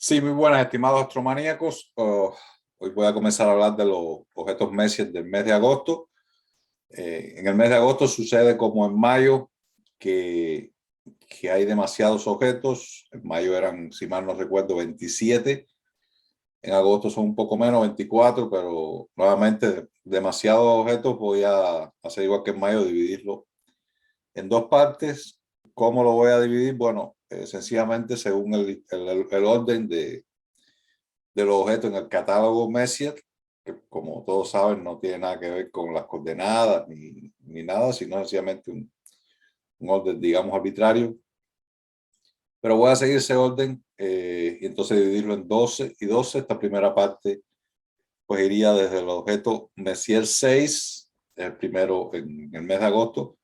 Sí, muy buenas, estimados astromaníacos. Hoy voy a comenzar a hablar de los objetos Messier del mes de agosto. En el mes de agosto sucede como en mayo, que, que hay demasiados objetos. En mayo eran, si mal no recuerdo, 27. En agosto son un poco menos, 24, pero nuevamente demasiados objetos. Voy a hacer igual que en mayo, dividirlo en dos partes. ¿Cómo lo voy a dividir? Bueno, sencillamente según el orden de los objetos en el catálogo Messier, que como todos saben no tiene nada que ver con las coordenadas ni nada, sino sencillamente un orden, digamos, arbitrario. Pero voy a seguir ese orden y entonces dividirlo en 12 y 12. Esta primera parte pues iría desde el objeto Messier 6, el primero en el mes de agosto,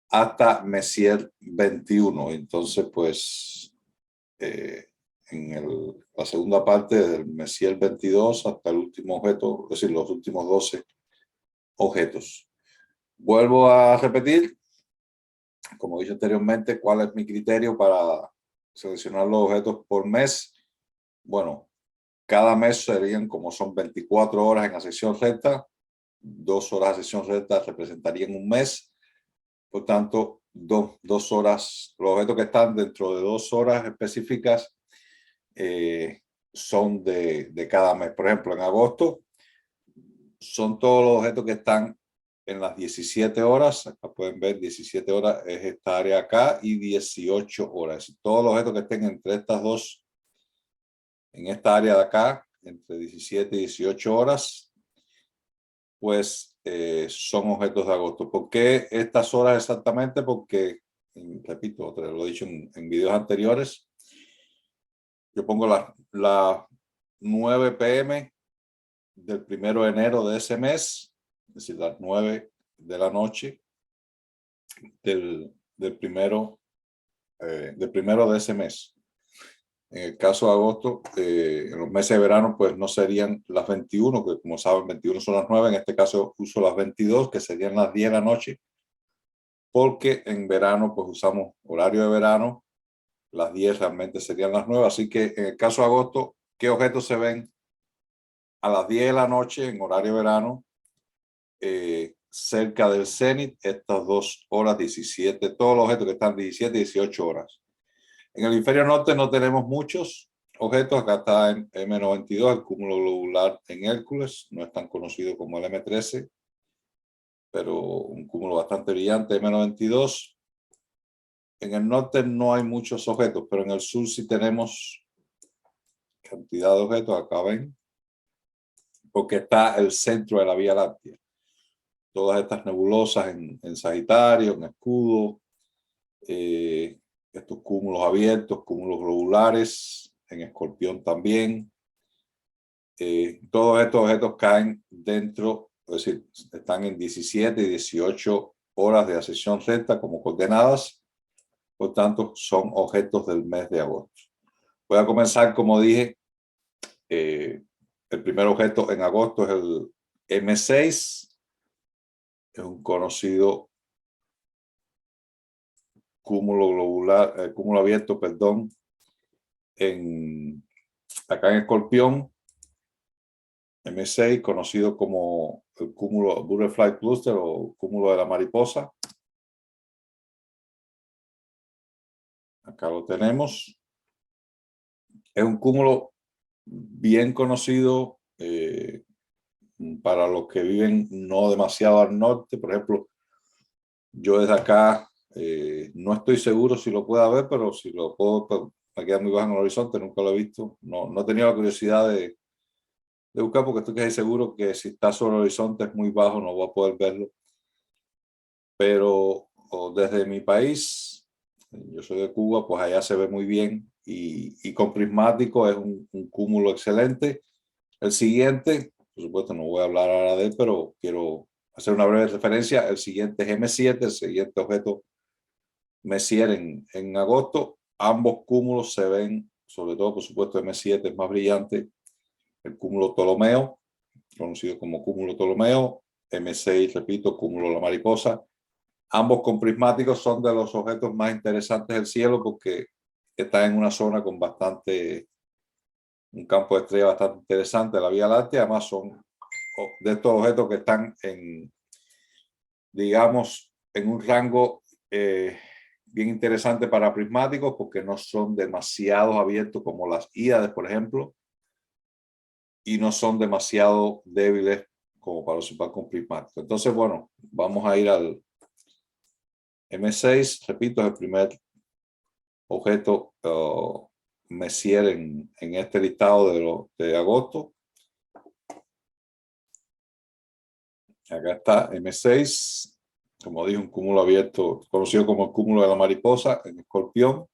hasta Messier 21. Entonces pues la segunda parte del Messier 22 hasta el último objeto, es decir, los últimos 12 objetos. Vuelvo a repetir, como dije anteriormente, cuál es mi criterio para seleccionar los objetos por mes. Bueno, cada mes serían, como son 24 horas en la sección recta, 2 horas de sección recta representarían un mes. Por tanto, dos horas, los objetos que están dentro de 2 horas específicas son de cada mes. Por ejemplo, en agosto son todos los objetos que están en las 17 horas. Acá pueden ver 17 horas es esta área acá y 18 horas. Todos los objetos que estén entre estas dos, en esta área de acá, entre 17 y 18 horas, pues son objetos de agosto. ¿Por qué estas horas exactamente? Porque, repito, te lo he dicho en videos anteriores, yo pongo las 9 p.m. del 1 de enero de ese mes, es decir, las 9 de la noche del primero de ese mes. En el caso de agosto, en los meses de verano, pues no serían las 21, que como saben, 21 son las 9. En este caso uso las 22, que serían las 10 de la noche, porque en verano, pues usamos horario de verano. Las 10 realmente serían las 9. Así que en el caso de agosto, ¿qué objetos se ven a las 10 de la noche en horario de verano? Cerca del cenit, estas 2 horas 17, todos los objetos que están 17 y 18 horas. En el hemisferio norte no tenemos muchos objetos. Acá está en M92, el cúmulo globular en Hércules, no es tan conocido como el M13, pero un cúmulo bastante brillante, M92. En el norte no hay muchos objetos, pero en el sur sí tenemos cantidad de objetos. Acá ven, porque está el centro de la Vía Láctea. Todas estas nebulosas en Sagitario, en Escudo, estos cúmulos abiertos, cúmulos globulares, en Escorpión también. Todos estos objetos caen dentro, es decir, están en 17 y 18 horas de ascensión recta como coordenadas, por tanto son objetos del mes de agosto. Voy a comenzar, como dije, el primer objeto en agosto es el M6, es un conocido cúmulo globular, cúmulo abierto, perdón, acá en Escorpión, M6, conocido como el cúmulo Butterfly Cluster o cúmulo de la mariposa. Acá lo tenemos. Es un cúmulo bien conocido para los que viven no demasiado al norte. Por ejemplo, yo desde acá no estoy seguro si lo pueda ver, pero si lo puedo, pues, me queda muy bajo en el horizonte, nunca lo he visto. No he tenido la curiosidad de buscar, porque estoy casi seguro que si está sobre el horizonte es muy bajo, no voy a poder verlo. Pero desde mi país, yo soy de Cuba, pues allá se ve muy bien y con prismático es un cúmulo excelente. El siguiente, por supuesto no voy a hablar ahora de él, pero quiero hacer una breve referencia. El siguiente es M7, el siguiente objeto Messier en agosto. Ambos cúmulos se ven, sobre todo por supuesto M7 es más brillante, el cúmulo Ptolomeo, conocido como cúmulo Ptolomeo. M6, repito, cúmulo La Mariposa. Ambos con prismáticos son de los objetos más interesantes del cielo porque están en una zona con bastante un campo de estrella bastante interesante de la Vía Láctea. Además son de estos objetos que están digamos, en un rango bien interesante para prismáticos, porque no son demasiado abiertos como las Híades, por ejemplo, y no son demasiado débiles como para observar con prismáticos. Entonces, bueno, vamos a ir al M6. Repito, es el primer objeto Messier en este listado de agosto. Acá está M6, como dije, un cúmulo abierto, conocido como el cúmulo de la mariposa en Escorpión.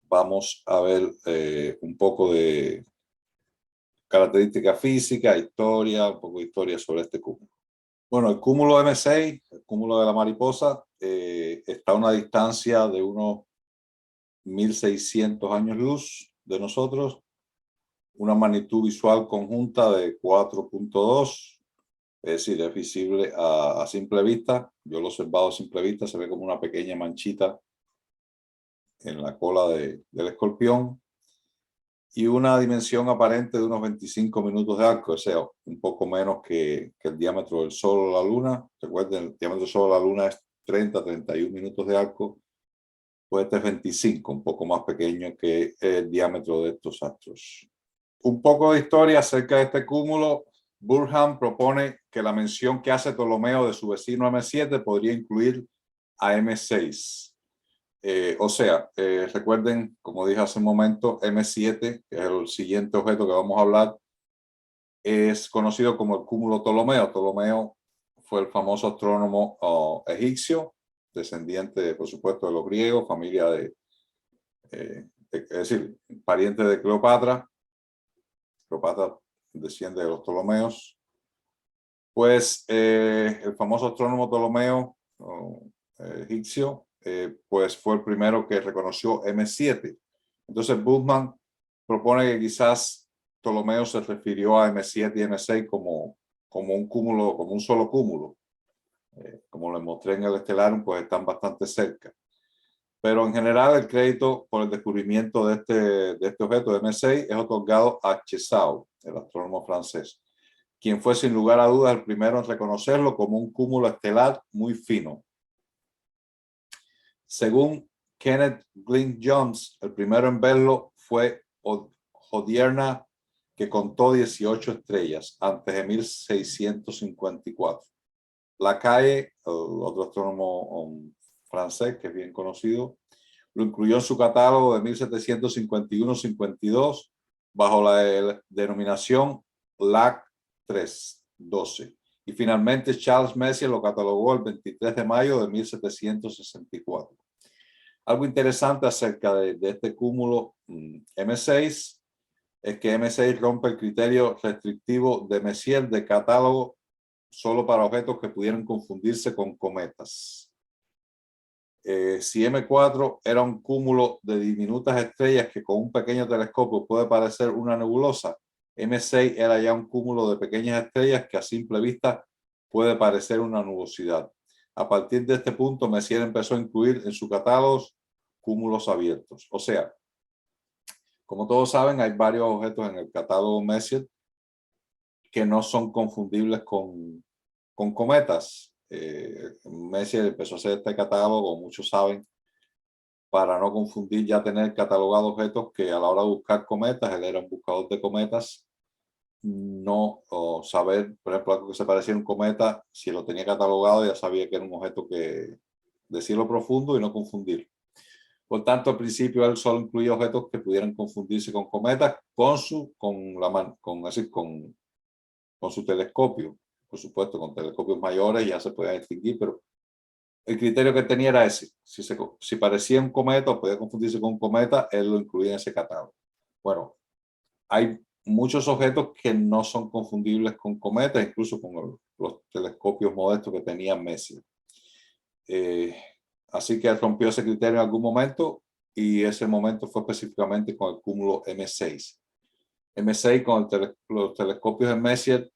Vamos a ver un poco de características físicas, historia, un poco de historia sobre este cúmulo. Bueno, el cúmulo M6, el cúmulo de la mariposa, está a una distancia de unos 1600 años luz de nosotros, una magnitud visual conjunta de 4.2, es decir, es visible a simple vista. Yo lo he observado a simple vista, se ve como una pequeña manchita en la cola del escorpión, y una dimensión aparente de unos 25 minutos de arco, o sea, un poco menos que el diámetro del Sol o la Luna. Recuerden, el diámetro del Sol o la Luna es 30-31 minutos de arco, pues este es 25, un poco más pequeño que el diámetro de estos astros. Un poco de historia acerca de este cúmulo. Burham propone que la mención que hace Ptolomeo de su vecino M7 podría incluir a M6. O sea, recuerden, como dije hace un momento, M7, que es el siguiente objeto que vamos a hablar, es conocido como el cúmulo Ptolomeo. Ptolomeo fue el famoso astrónomo egipcio, descendiente, por supuesto, de los griegos, familia es decir, pariente de Cleopatra. Cleopatra desciende de los Ptolomeos. Pues el famoso astrónomo Ptolomeo egipcio, pues fue el primero que reconoció M7. Entonces Buchmann propone que quizás Ptolomeo se refirió a M7 y M6 como un cúmulo, como un solo cúmulo. Como les mostré en el Stellarium, pues están bastante cerca. Pero en general el crédito por el descubrimiento de este objeto de M6 es otorgado a Chesault, el astrónomo francés, quien fue sin lugar a dudas el primero en reconocerlo como un cúmulo estelar muy fino. Según Kenneth Glynn Jones, el primero en verlo fue Hodierna, que contó 18 estrellas antes de 1654. Lacaille, otro astrónomo francés que es bien conocido, lo incluyó en su catálogo de 1751-52 bajo la denominación LAC 312. Y finalmente Charles Messier lo catalogó el 23 de mayo de 1764. Algo interesante acerca de este cúmulo M6 es que M6 rompe el criterio restrictivo de Messier de catálogo solo para objetos que pudieran confundirse con cometas. Si M4 era un cúmulo de diminutas estrellas que con un pequeño telescopio puede parecer una nebulosa, M6 era ya un cúmulo de pequeñas estrellas que a simple vista puede parecer una nubosidad. A partir de este punto, Messier empezó a incluir en su catálogo cúmulos abiertos. O sea, como todos saben, hay varios objetos en el catálogo Messier que no son confundibles con cometas. Messier empezó a hacer este catálogo, muchos saben, para no confundir ya tener catalogado objetos que a la hora de buscar cometas, él era un buscador de cometas, no saber, por ejemplo, algo que se parecía a un cometa, si lo tenía catalogado ya sabía que era un objeto de cielo profundo y no confundir. Por tanto, al principio él solo incluía objetos que pudieran confundirse con cometas con su telescopio. Por supuesto, con telescopios mayores ya se podía distinguir, pero el criterio que tenía era ese. Si parecía un cometa o podía confundirse con un cometa, él lo incluía en ese catálogo. Bueno, hay muchos objetos que no son confundibles con cometas, incluso con los telescopios modestos que tenía Messier. Así que rompió ese criterio en algún momento, y ese momento fue específicamente con el cúmulo M6. M6 con los telescopios de Messier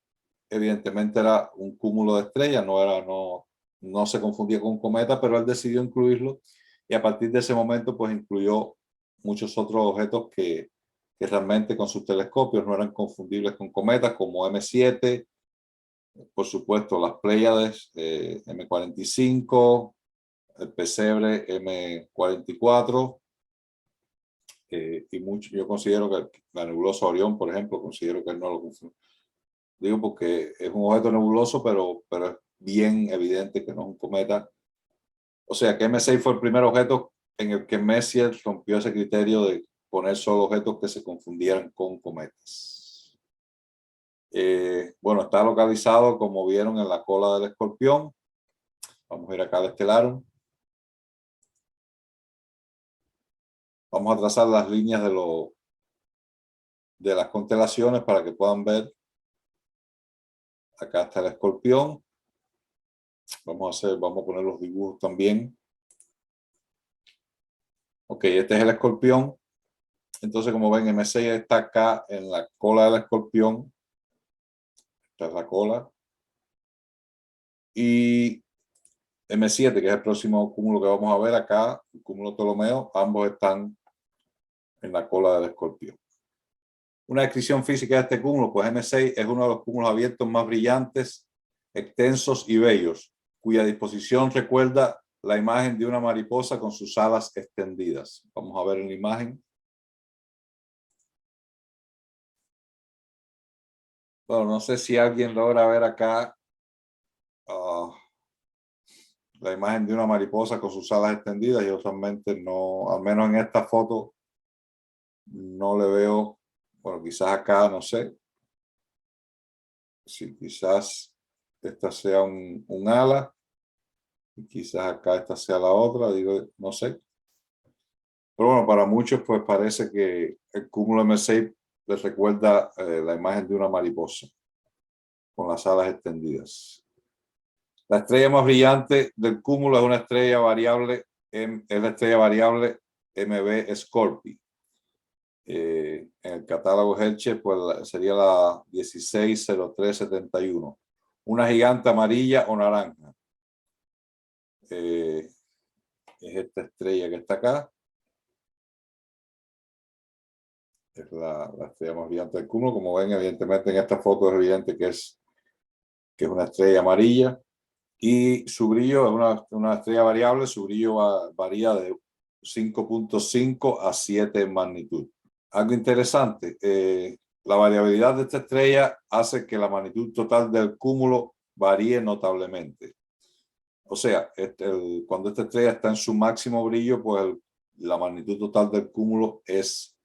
evidentemente era un cúmulo de estrellas, no se confundía con un cometa, pero él decidió incluirlo, y a partir de ese momento pues incluyó muchos otros objetos que que realmente con sus telescopios no eran confundibles con cometas como M7, por supuesto las Pléyades M45, el Pesebre M44, y mucho, yo considero que la nebulosa Orión, por ejemplo, considero que no lo confunde. Digo porque es un objeto nebuloso, pero es bien evidente que no es un cometa. O sea que M6 fue el primer objeto en el que Messier rompió ese criterio de poner solo objetos que se confundieran con cometas. Bueno, está localizado, como vieron, en la cola del Escorpión. Vamos a ir acá al Estelarum. Vamos a trazar las líneas de las constelaciones para que puedan ver. Acá está el Escorpión. Vamos a poner los dibujos también. Ok, este es el Escorpión. Entonces, como ven, M6 está acá en la cola del Escorpión. Esta es la cola. Y M7, que es el próximo cúmulo que vamos a ver acá, el cúmulo Ptolomeo, ambos están en la cola del Escorpión. Una descripción física de este cúmulo, pues M6 es uno de los cúmulos abiertos más brillantes, extensos y bellos, cuya disposición recuerda la imagen de una mariposa con sus alas extendidas. Vamos a ver en la imagen. Bueno, no sé si alguien logra ver acá la imagen de una mariposa con sus alas extendidas. Yo realmente no, al menos en esta foto, no le veo. Bueno, quizás acá, no sé. Si quizás esta sea un ala y quizás acá esta sea la otra, digo, no sé. Pero bueno, para muchos pues parece que el cúmulo M6 les recuerda la imagen de una mariposa con las alas extendidas. La estrella más brillante del cúmulo es una estrella variable, es la estrella variable MB Scorpii. En el catálogo Herschel pues sería la 160371, una gigante amarilla o naranja. Es esta estrella que está acá. Es la estrella más brillante del cúmulo. Como ven, evidentemente en esta foto es evidente que es una estrella amarilla. Y su brillo es una estrella variable. Su brillo varía de 5.5 a 7 en magnitud. Algo interesante, la variabilidad de esta estrella hace que la magnitud total del cúmulo varíe notablemente. O sea, cuando esta estrella está en su máximo brillo, pues la magnitud total del cúmulo es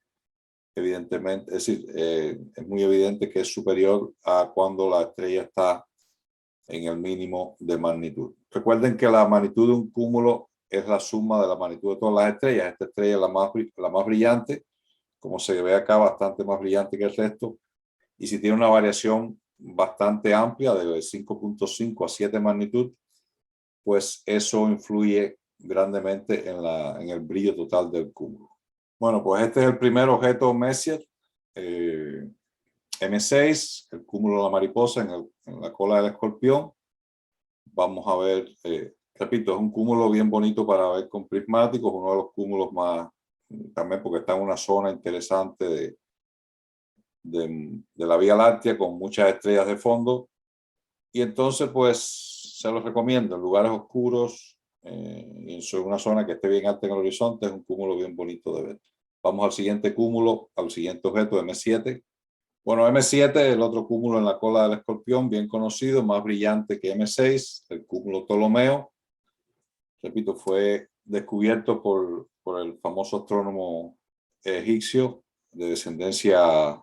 evidentemente, es decir, es muy evidente que es superior a cuando la estrella está en el mínimo de magnitud. Recuerden que la magnitud de un cúmulo es la suma de la magnitud de todas las estrellas. Esta estrella es la más brillante, como se ve acá, bastante más brillante que el resto. Y si tiene una variación bastante amplia, de 5.5 a 7 magnitud, pues eso influye grandemente en el brillo total del cúmulo. Bueno, pues este es el primer objeto Messier, M6, el cúmulo de la mariposa en la cola del Escorpión. Vamos a ver, repito, es un cúmulo bien bonito para ver con prismáticos, uno de los cúmulos más, también porque está en una zona interesante de la Vía Láctea con muchas estrellas de fondo. Y entonces, pues, se los recomiendo en lugares oscuros, en una zona que esté bien alta en el horizonte, es un cúmulo bien bonito de ver. Vamos al siguiente cúmulo, al siguiente objeto, M7. Bueno, M7 es el otro cúmulo en la cola del Escorpión, bien conocido, más brillante que M6, el cúmulo Ptolomeo. Repito, fue descubierto por el famoso astrónomo egipcio de descendencia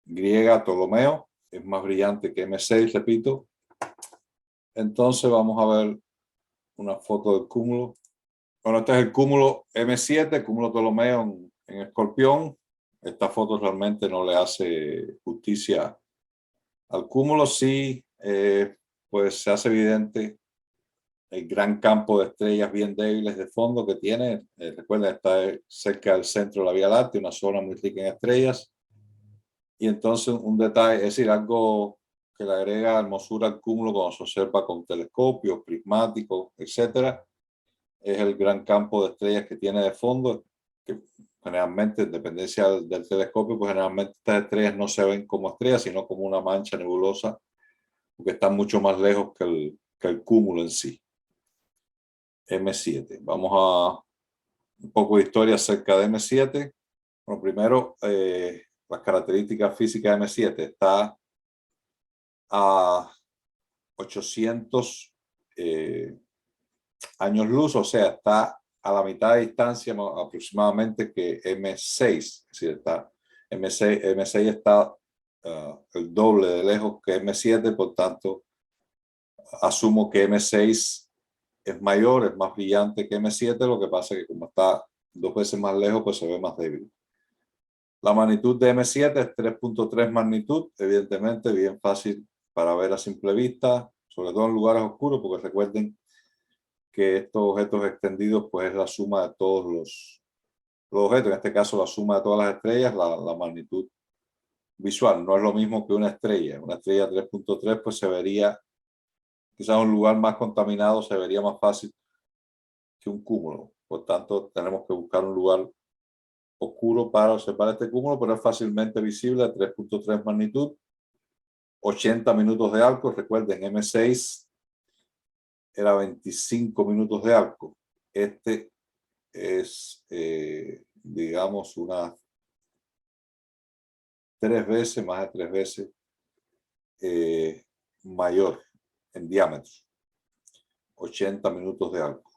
griega, Ptolomeo. Es más brillante que M6, repito. Entonces vamos a ver una foto del cúmulo. Bueno, este es el cúmulo M7, el cúmulo Ptolomeo en Escorpión. Esta foto realmente no le hace justicia al cúmulo. Sí, pues se hace evidente el gran campo de estrellas bien débiles de fondo que tiene. Recuerden, está cerca del centro de la Vía Láctea, una zona muy rica en estrellas. Y entonces un detalle, es decir, algo que le agrega hermosura al cúmulo cuando se observa con telescopios, prismáticos, etcétera, es el gran campo de estrellas que tiene de fondo, que generalmente, en dependencia del telescopio, pues generalmente estas estrellas no se ven como estrellas, sino como una mancha nebulosa, porque están mucho más lejos que el cúmulo en sí. M7. Vamos a un poco de historia acerca de M7. Bueno, primero, las características físicas de M7. Está a 800 años luz, o sea, está a la mitad de distancia aproximadamente que M6. Es decir, está, M6 está el doble de lejos que M7, por tanto, asumo que M6 es mayor, es más brillante que M7, lo que pasa es que como está 2 veces más lejos, pues se ve más débil. La magnitud de M7 es 3.3 magnitud, evidentemente bien fácil para ver a simple vista, sobre todo en lugares oscuros, porque recuerden que estos objetos extendidos pues es la suma de todos los objetos, en este caso la suma de todas las estrellas, la magnitud visual. No es lo mismo que una estrella 3.3 pues se vería, quizás un lugar más contaminado se vería más fácil que un cúmulo. Por tanto, tenemos que buscar un lugar oscuro para observar este cúmulo, pero es fácilmente visible a 3.3 magnitud, 80 minutos de arco. Recuerden, M6 era 25 minutos de arco. Este es, digamos, unas 3 veces, más de 3 veces mayor en diámetro. 80 minutos de arco.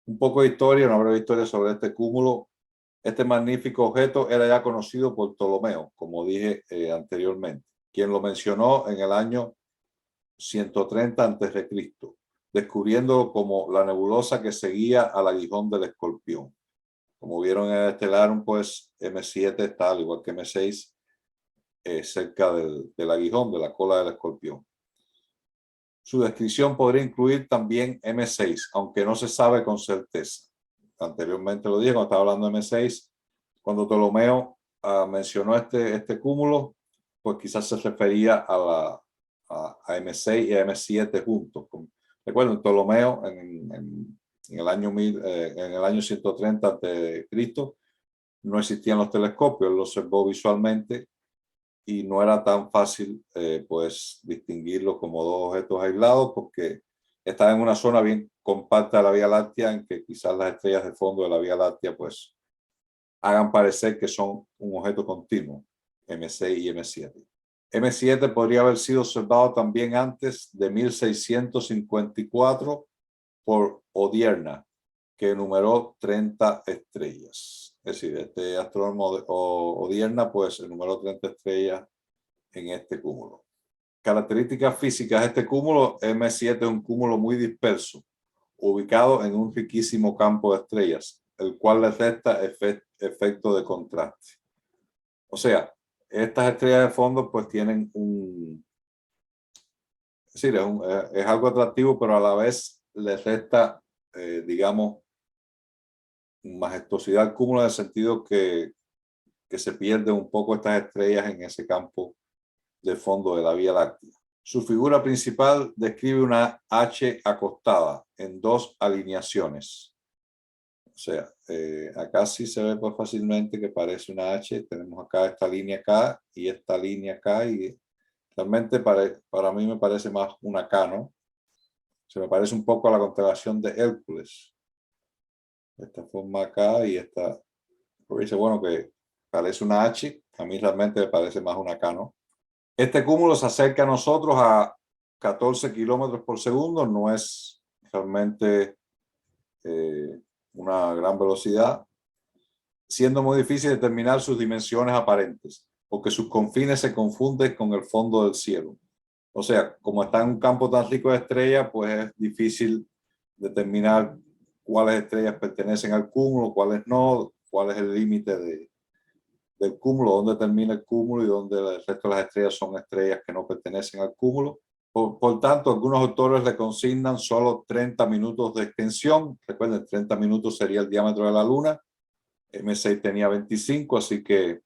Un poco de historia, una breve historia sobre este cúmulo. Este magnífico objeto era ya conocido por Ptolomeo, como dije anteriormente, quien lo mencionó en el año 130 a.C., descubriendo como la nebulosa que seguía al aguijón del escorpión. Como vieron en el Stellarium, pues M7 está, al igual que M6, cerca del aguijón, de la cola del escorpión. Su descripción podría incluir también M6, aunque no se sabe con certeza. Anteriormente lo dije, cuando estaba hablando de M6, cuando Ptolomeo mencionó este cúmulo, pues quizás se refería a M6 y a M7 juntos. Recuerden, Ptolomeo en el año 130 a.C. no existían los telescopios, lo observó visualmente y no era tan fácil pues distinguirlos como dos objetos aislados, porque estaba en una zona bien compacta de la Vía Láctea, en que quizás las estrellas de fondo de la Vía Láctea pues hagan parecer que son un objeto continuo, M6 y M7. M7 podría haber sido observado también antes de 1654 por Odierna, que enumeró 30 estrellas. Es decir, este astrónomo Odierna pues enumeró 30 estrellas en este cúmulo. Características físicas de este cúmulo: M7 es un cúmulo muy disperso, ubicado en un riquísimo campo de estrellas, el cual le resta efecto de contraste. O sea, estas estrellas de fondo pues tienen es decir, es algo atractivo, pero a la vez le resta, digamos, majestuosidad al cúmulo, en el sentido que se pierden un poco estas estrellas en ese campo de fondo de la Vía Láctea. Su figura principal describe una H acostada en 2 alineaciones. O sea, acá sí se ve pues fácilmente que parece una H. Tenemos acá esta línea acá y esta línea acá, y realmente para mí me parece más una K, ¿no? Se me parece un poco a la constelación de Hércules. Esta forma acá y esta, porque dice, bueno, que parece una H, a mí realmente me parece más una K, ¿no? Este cúmulo se acerca a nosotros a 14 kilómetros por segundo, no es realmente una gran velocidad, siendo muy difícil determinar sus dimensiones aparentes, porque sus confines se confunden con el fondo del cielo. O sea, como está en un campo tan rico de estrellas, pues es difícil determinar cuáles estrellas pertenecen al cúmulo, cuáles no, cuál es el límite del cúmulo, dónde termina el cúmulo y dónde el resto de las estrellas son estrellas que no pertenecen al cúmulo. Por tanto, algunos autores le consignan solo 30 minutos de extensión. Recuerden, 30 minutos sería el diámetro de la Luna. M6 tenía 25, así que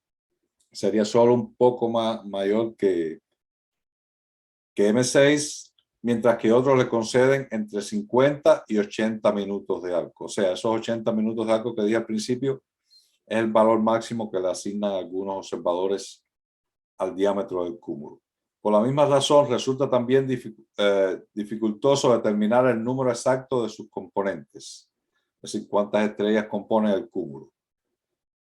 sería solo un poco más mayor que M6, mientras que otros le conceden entre 50 y 80 minutos de arco. O sea, esos 80 minutos de arco que dije al principio es el valor máximo que le asignan algunos observadores al diámetro del cúmulo. Por la misma razón, resulta también dificultoso determinar el número exacto de sus componentes, es decir, cuántas estrellas compone el cúmulo,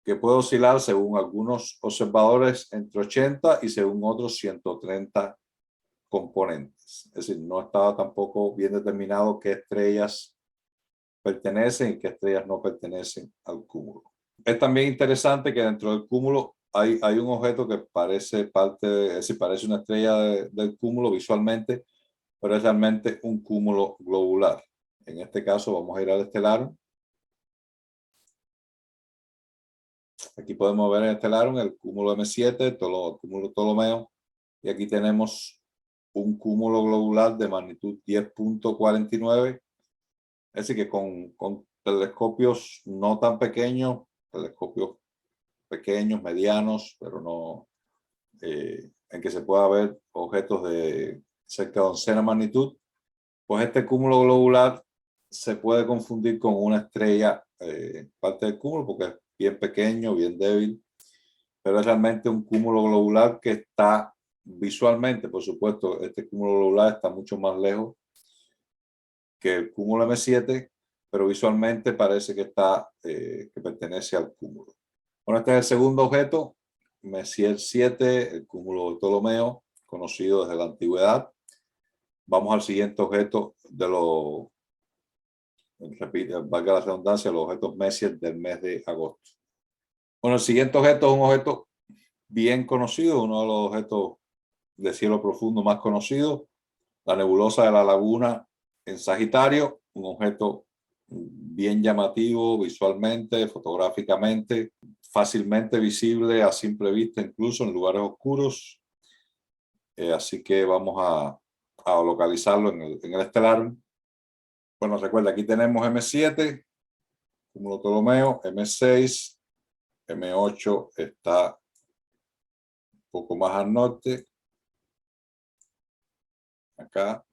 que puede oscilar según algunos observadores entre 80 y según otros 130 componentes. Es decir, no estaba tampoco bien determinado qué estrellas pertenecen y qué estrellas no pertenecen al cúmulo. Es también interesante que dentro del cúmulo hay un objeto que parece parte, es decir, parece una estrella del cúmulo visualmente, pero es realmente un cúmulo globular. En este caso vamos a ir al Stellarium. Aquí podemos ver en el Stellarium el cúmulo M7, el cúmulo Ptolomeo, y aquí tenemos un cúmulo globular de magnitud 10.49, es decir, que con telescopios no tan pequeños, telescopios pequeños, medianos, pero no en que se pueda ver objetos de cerca de oncena magnitud, pues este cúmulo globular se puede confundir con una estrella, parte del cúmulo, porque es bien pequeño, bien débil, pero es realmente un cúmulo globular que está visualmente, por supuesto, este cúmulo globular está mucho más lejos que el cúmulo M7, pero visualmente parece que está, que pertenece al cúmulo. Bueno, este es el segundo objeto, Messier 7, el cúmulo de Ptolomeo, conocido desde la antigüedad. Vamos al siguiente objeto de los, repito, valga la redundancia, los objetos Messier del mes de agosto. Bueno, el siguiente objeto es un objeto bien conocido, uno de los objetos de cielo profundo más conocidos, la nebulosa de la Laguna en Sagitario, un objeto bien llamativo visualmente, fotográficamente, fácilmente visible a simple vista, incluso en lugares oscuros. Así que vamos a localizarlo en el Stellarium. Bueno, recuerda, aquí tenemos M7, cúmulo Ptolomeo, M6, M8 está un poco más al norte, acá.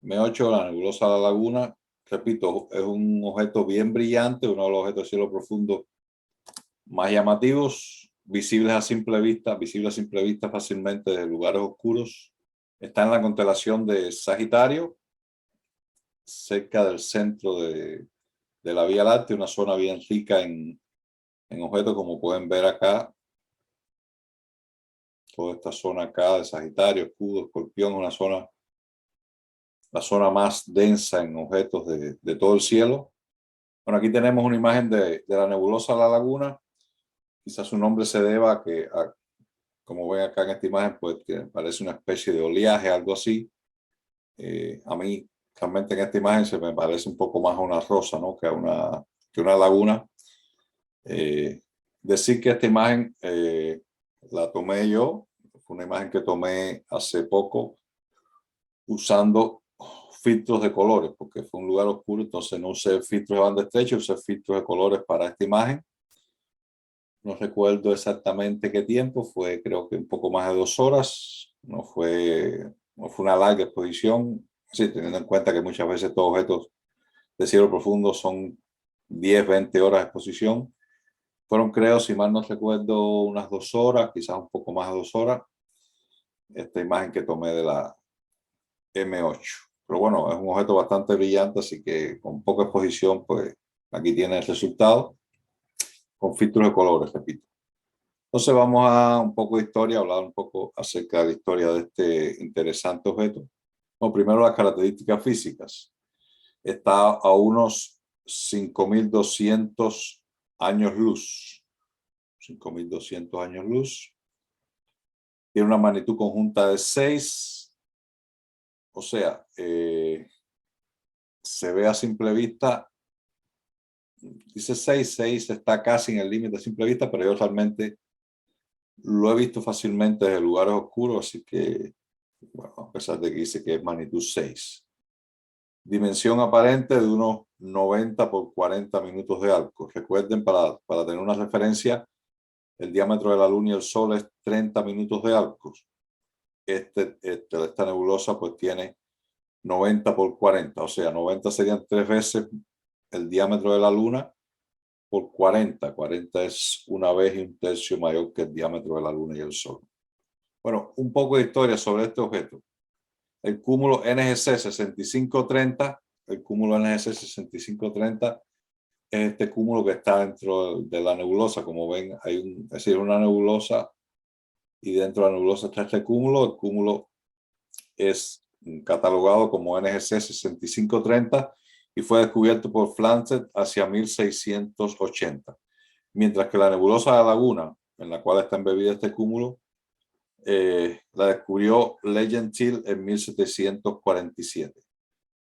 M8, la nebulosa de la Laguna, repito, es un objeto bien brillante, uno de los objetos de cielo profundo más llamativos, visibles a simple vista fácilmente desde lugares oscuros. Está en la constelación de Sagitario, cerca del centro de la Vía Láctea, una zona bien rica en objetos, como pueden ver acá. Toda esta zona acá de Sagitario, Escudo, Escorpión, la zona más densa en objetos de todo el cielo. Bueno, aquí tenemos una imagen de la nebulosa de la Laguna. Quizás su nombre se deba a que, como ven acá en esta imagen, pues que parece una especie de oleaje, algo así. A mí, realmente en esta imagen se me parece un poco más a una rosa, ¿no? que una laguna. Decir que esta imagen la tomé yo, fue una imagen que tomé hace poco usando filtros de colores, porque fue un lugar oscuro, entonces no usé filtros de banda estrecha, usé filtros de colores para esta imagen. No recuerdo exactamente qué tiempo, fue creo que un poco más de 2 horas, no fue una larga exposición, sí, teniendo en cuenta que muchas veces estos objetos de cielo profundo son 10, 20 horas de exposición. Fueron, creo, si mal no recuerdo, unas 2 horas, quizás un poco más de 2 horas, esta imagen que tomé de la M8. Pero bueno, es un objeto bastante brillante, así que con poca exposición, pues aquí tiene el resultado, con filtros de colores, repito. Entonces vamos a un poco de historia, hablar un poco acerca de la historia de este interesante objeto. Bueno, primero las características físicas. Está a unos 5.200 años luz. 5.200 años luz. Tiene una magnitud conjunta de 6. O sea, se ve a simple vista, dice 6 está casi en el límite a simple vista, pero yo realmente lo he visto fácilmente desde lugares oscuros, así que, bueno, a pesar de que dice que es magnitud 6. Dimensión aparente de unos 90 por 40 minutos de arco. Recuerden, para tener una referencia, el diámetro de la Luna y el Sol es 30 minutos de arcos. esta nebulosa pues tiene 90 por 40, o sea, 90 serían 3 veces el diámetro de la Luna por 40. 40 es 1,1 mayor que el diámetro de la Luna y el Sol. Bueno, un poco de historia sobre este objeto. El cúmulo NGC 6530, el cúmulo NGC 6530 es este cúmulo que está dentro de la nebulosa. Como ven, es decir, una nebulosa y dentro de la nebulosa está este cúmulo. El cúmulo es catalogado como NGC 6530 y fue descubierto por Flamsteed hacia 1680. Mientras que la nebulosa de la Laguna, en la cual está embebida este cúmulo, la descubrió Leigh-Gentile en 1747.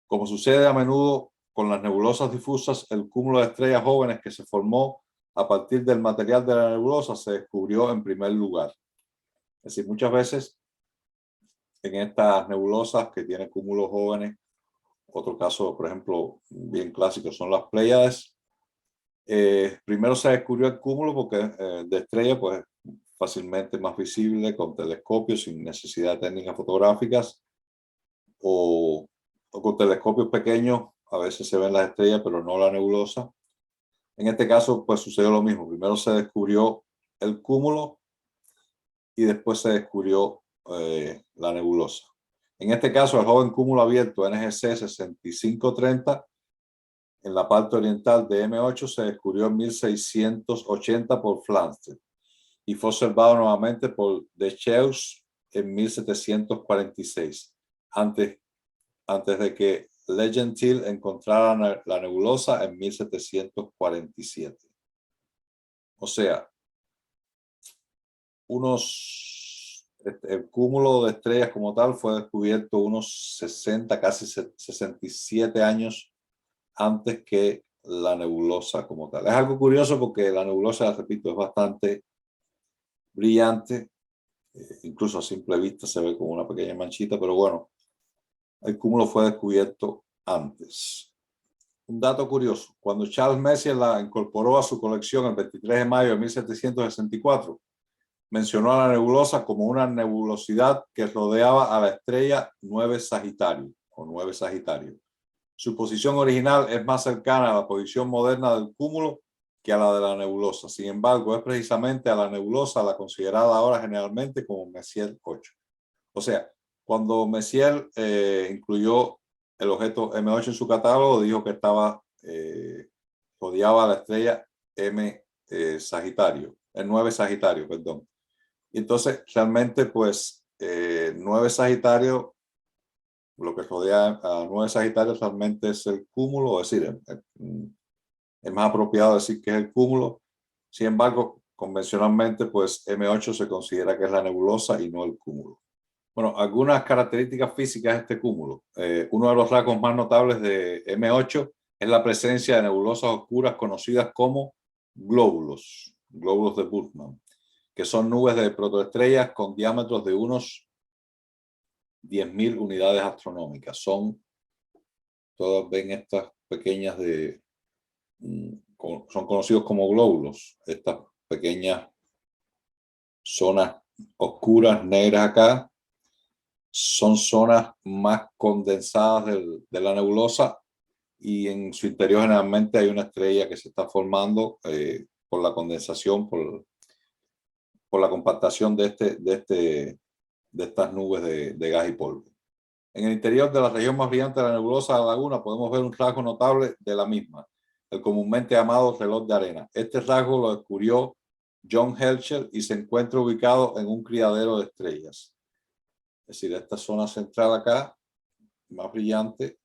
Como sucede a menudo con las nebulosas difusas, el cúmulo de estrellas jóvenes que se formó a partir del material de la nebulosa se descubrió en primer lugar. Es decir, muchas veces en estas nebulosas que tienen cúmulos jóvenes, otro caso, por ejemplo, bien clásico son las Pléyades. Primero se descubrió el cúmulo porque de estrella, pues fácilmente más visible con telescopios sin necesidad de técnicas fotográficas o con telescopios pequeños. A veces se ven las estrellas, pero no la nebulosa. En este caso, pues sucedió lo mismo. Primero se descubrió el cúmulo y después se descubrió la nebulosa. En este caso, el joven cúmulo abierto NGC 6530 en la parte oriental de M8 se descubrió en 1680 por Flamsteed y fue observado nuevamente por Deschaux en 1746, antes de que Leigh-Gentile encontrara la nebulosa en 1747. O sea, el cúmulo de estrellas como tal fue descubierto unos 60, casi 67 años antes que la nebulosa como tal. Es algo curioso porque la nebulosa, repito, es bastante brillante, incluso a simple vista se ve como una pequeña manchita, pero bueno, el cúmulo fue descubierto antes. Un dato curioso, cuando Charles Messier la incorporó a su colección el 23 de mayo de 1764, mencionó a la nebulosa como una nebulosidad que rodeaba a la estrella 9 Sagitario o 9 Sagitario. Su posición original es más cercana a la posición moderna del cúmulo que a la de la nebulosa. Sin embargo, es precisamente a la nebulosa la considerada ahora generalmente como Messier 8. O sea, cuando Messier incluyó el objeto M8 en su catálogo, dijo que rodeaba a la estrella M Sagitario, el 9 Sagitario, perdón. Y entonces, realmente, pues, 9 Sagitario, lo que rodea a 9 Sagitario realmente es el cúmulo, es decir, es más apropiado decir que es el cúmulo. Sin embargo, convencionalmente, pues M8 se considera que es la nebulosa y no el cúmulo. Bueno, algunas características físicas de este cúmulo. Uno de los rasgos más notables de M8 es la presencia de nebulosas oscuras conocidas como glóbulos de Bultmann, que son nubes de protoestrellas con diámetros de unos 10.000 unidades astronómicas. Todas ven estas pequeñas son conocidos como glóbulos, estas pequeñas zonas oscuras negras acá son zonas más condensadas de la nebulosa y en su interior generalmente hay una estrella que se está formando por la condensación, por la compactación de estas nubes de gas y polvo. En el interior de la región más brillante de la nebulosa de la laguna podemos ver un rasgo notable de la misma, el comúnmente llamado reloj de arena. Este rasgo lo descubrió John Herschel y se encuentra ubicado en un criadero de estrellas. Es decir, esta zona central acá, más brillante,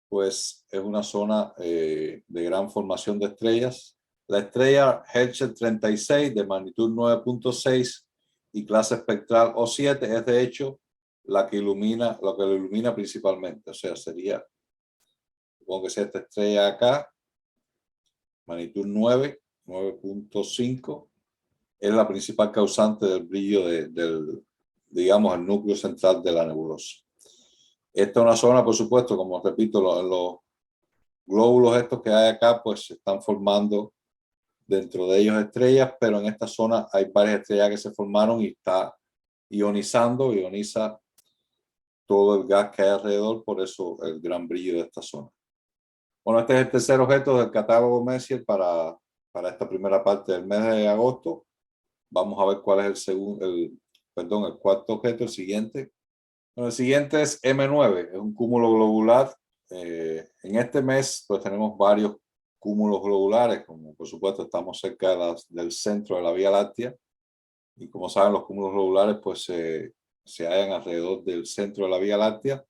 pues es una zona de gran formación de estrellas. La estrella Herschel 36 de magnitud 9.6 y clase espectral O7 es de hecho lo que lo ilumina principalmente. O sea, supongo que sea esta estrella acá, magnitud 9.5, es la principal causante del brillo digamos, el núcleo central de la nebulosa. Esta es una zona, por supuesto, como repito, los glóbulos estos que hay acá, pues se están formando dentro de ellos estrellas, pero en esta zona hay varias estrellas que se formaron y está ionizando, ioniza todo el gas que hay alrededor, por eso el gran brillo de esta zona. Bueno, este es el tercer objeto del catálogo Messier para esta primera parte del mes de agosto. Vamos a ver cuál es el segundo, el cuarto objeto, el siguiente. Bueno, el siguiente es M9, es un cúmulo globular. En este mes pues tenemos varios cúmulos globulares, como por supuesto estamos cerca del centro de la Vía Láctea, y como saben los cúmulos globulares pues se hallan alrededor del centro de la Vía Láctea.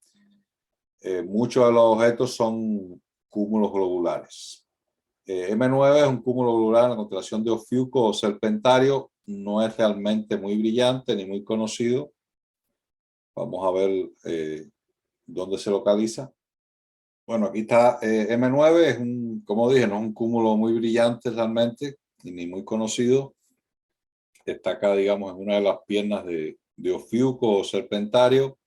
Muchos de los objetos son cúmulos globulares. M9 es un cúmulo globular en la constelación de Ofiuco o Serpentario. No es realmente muy brillante ni muy conocido. Vamos a ver dónde se localiza. Bueno, aquí está M9, es como dije, no es un cúmulo muy brillante realmente, ni muy conocido. Está acá, digamos, en una de las piernas de Ofiuco o Serpentario.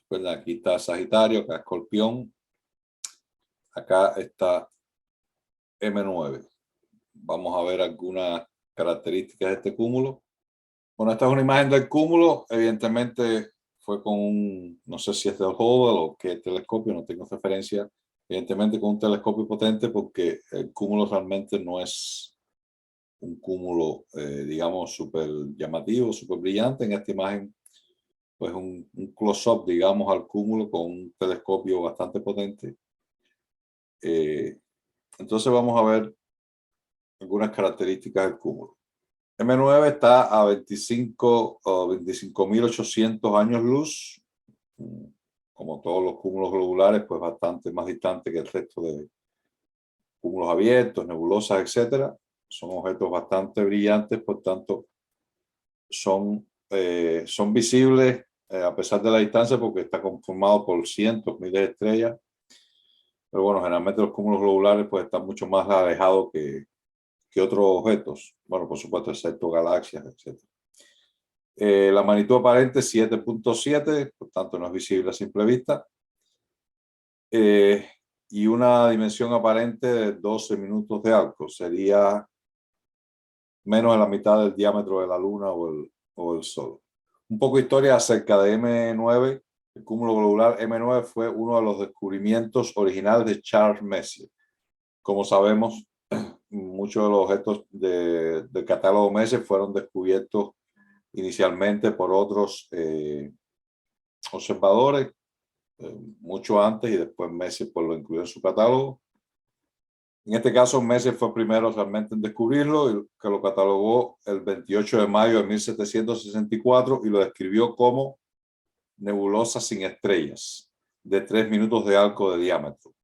Pues aquí está Sagitario, acá Escorpión. Acá está M9. Vamos a ver algunas características de este cúmulo. Bueno, esta es una imagen del cúmulo. Evidentemente fue con no sé si es del Hubble o qué telescopio, no tengo referencia. Evidentemente con un telescopio potente, porque el cúmulo realmente no es un cúmulo, digamos, súper llamativo, súper brillante. En esta imagen, pues un close-up, digamos, al cúmulo con un telescopio bastante potente. Entonces vamos a ver algunas características del cúmulo. M9 está a 25.800 años luz. Como todos los cúmulos globulares, pues bastante más distante que el resto de cúmulos abiertos, nebulosas, etcétera. Son objetos bastante brillantes, por tanto, son visibles a pesar de la distancia, porque está conformado por cientos, miles de estrellas. Pero bueno, generalmente los cúmulos globulares pues están mucho más alejados que otros objetos. Bueno, por supuesto, excepto galaxias, etc. La magnitud aparente es 7.7, por tanto no es visible a simple vista. Y una dimensión aparente de 12 minutos de arco. Sería menos de la mitad del diámetro de la Luna o el Sol. Un poco de historia acerca de M9. El cúmulo globular M9 fue uno de los descubrimientos originales de Charles Messier. Como sabemos, muchos de los objetos del catálogo Messier fueron descubiertos inicialmente por otros observadores, mucho antes, y después Messier pues, lo incluyó en su catálogo. En este caso, Messier fue primero realmente en descubrirlo, y que lo catalogó el 28 de mayo de 1764 y lo describió como nebulosa sin estrellas, de 3 minutos de arco de diámetro.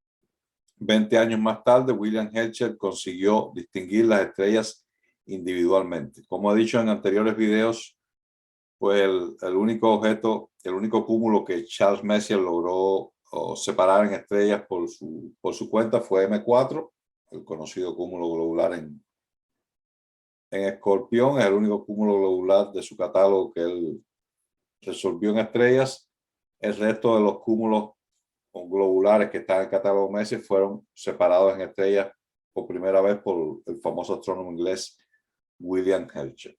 20 años más tarde, William Herschel consiguió distinguir las estrellas individualmente. Como he dicho en anteriores videos, pues el único objeto, el único cúmulo que Charles Messier logró separar en estrellas por su cuenta fue M4, el conocido cúmulo globular en Escorpión. Es el único cúmulo globular de su catálogo que él resolvió en estrellas. El resto de los cúmulos globulares que están en el catálogo Messier fueron separados en estrellas por primera vez por el famoso astrónomo inglés William Herschel.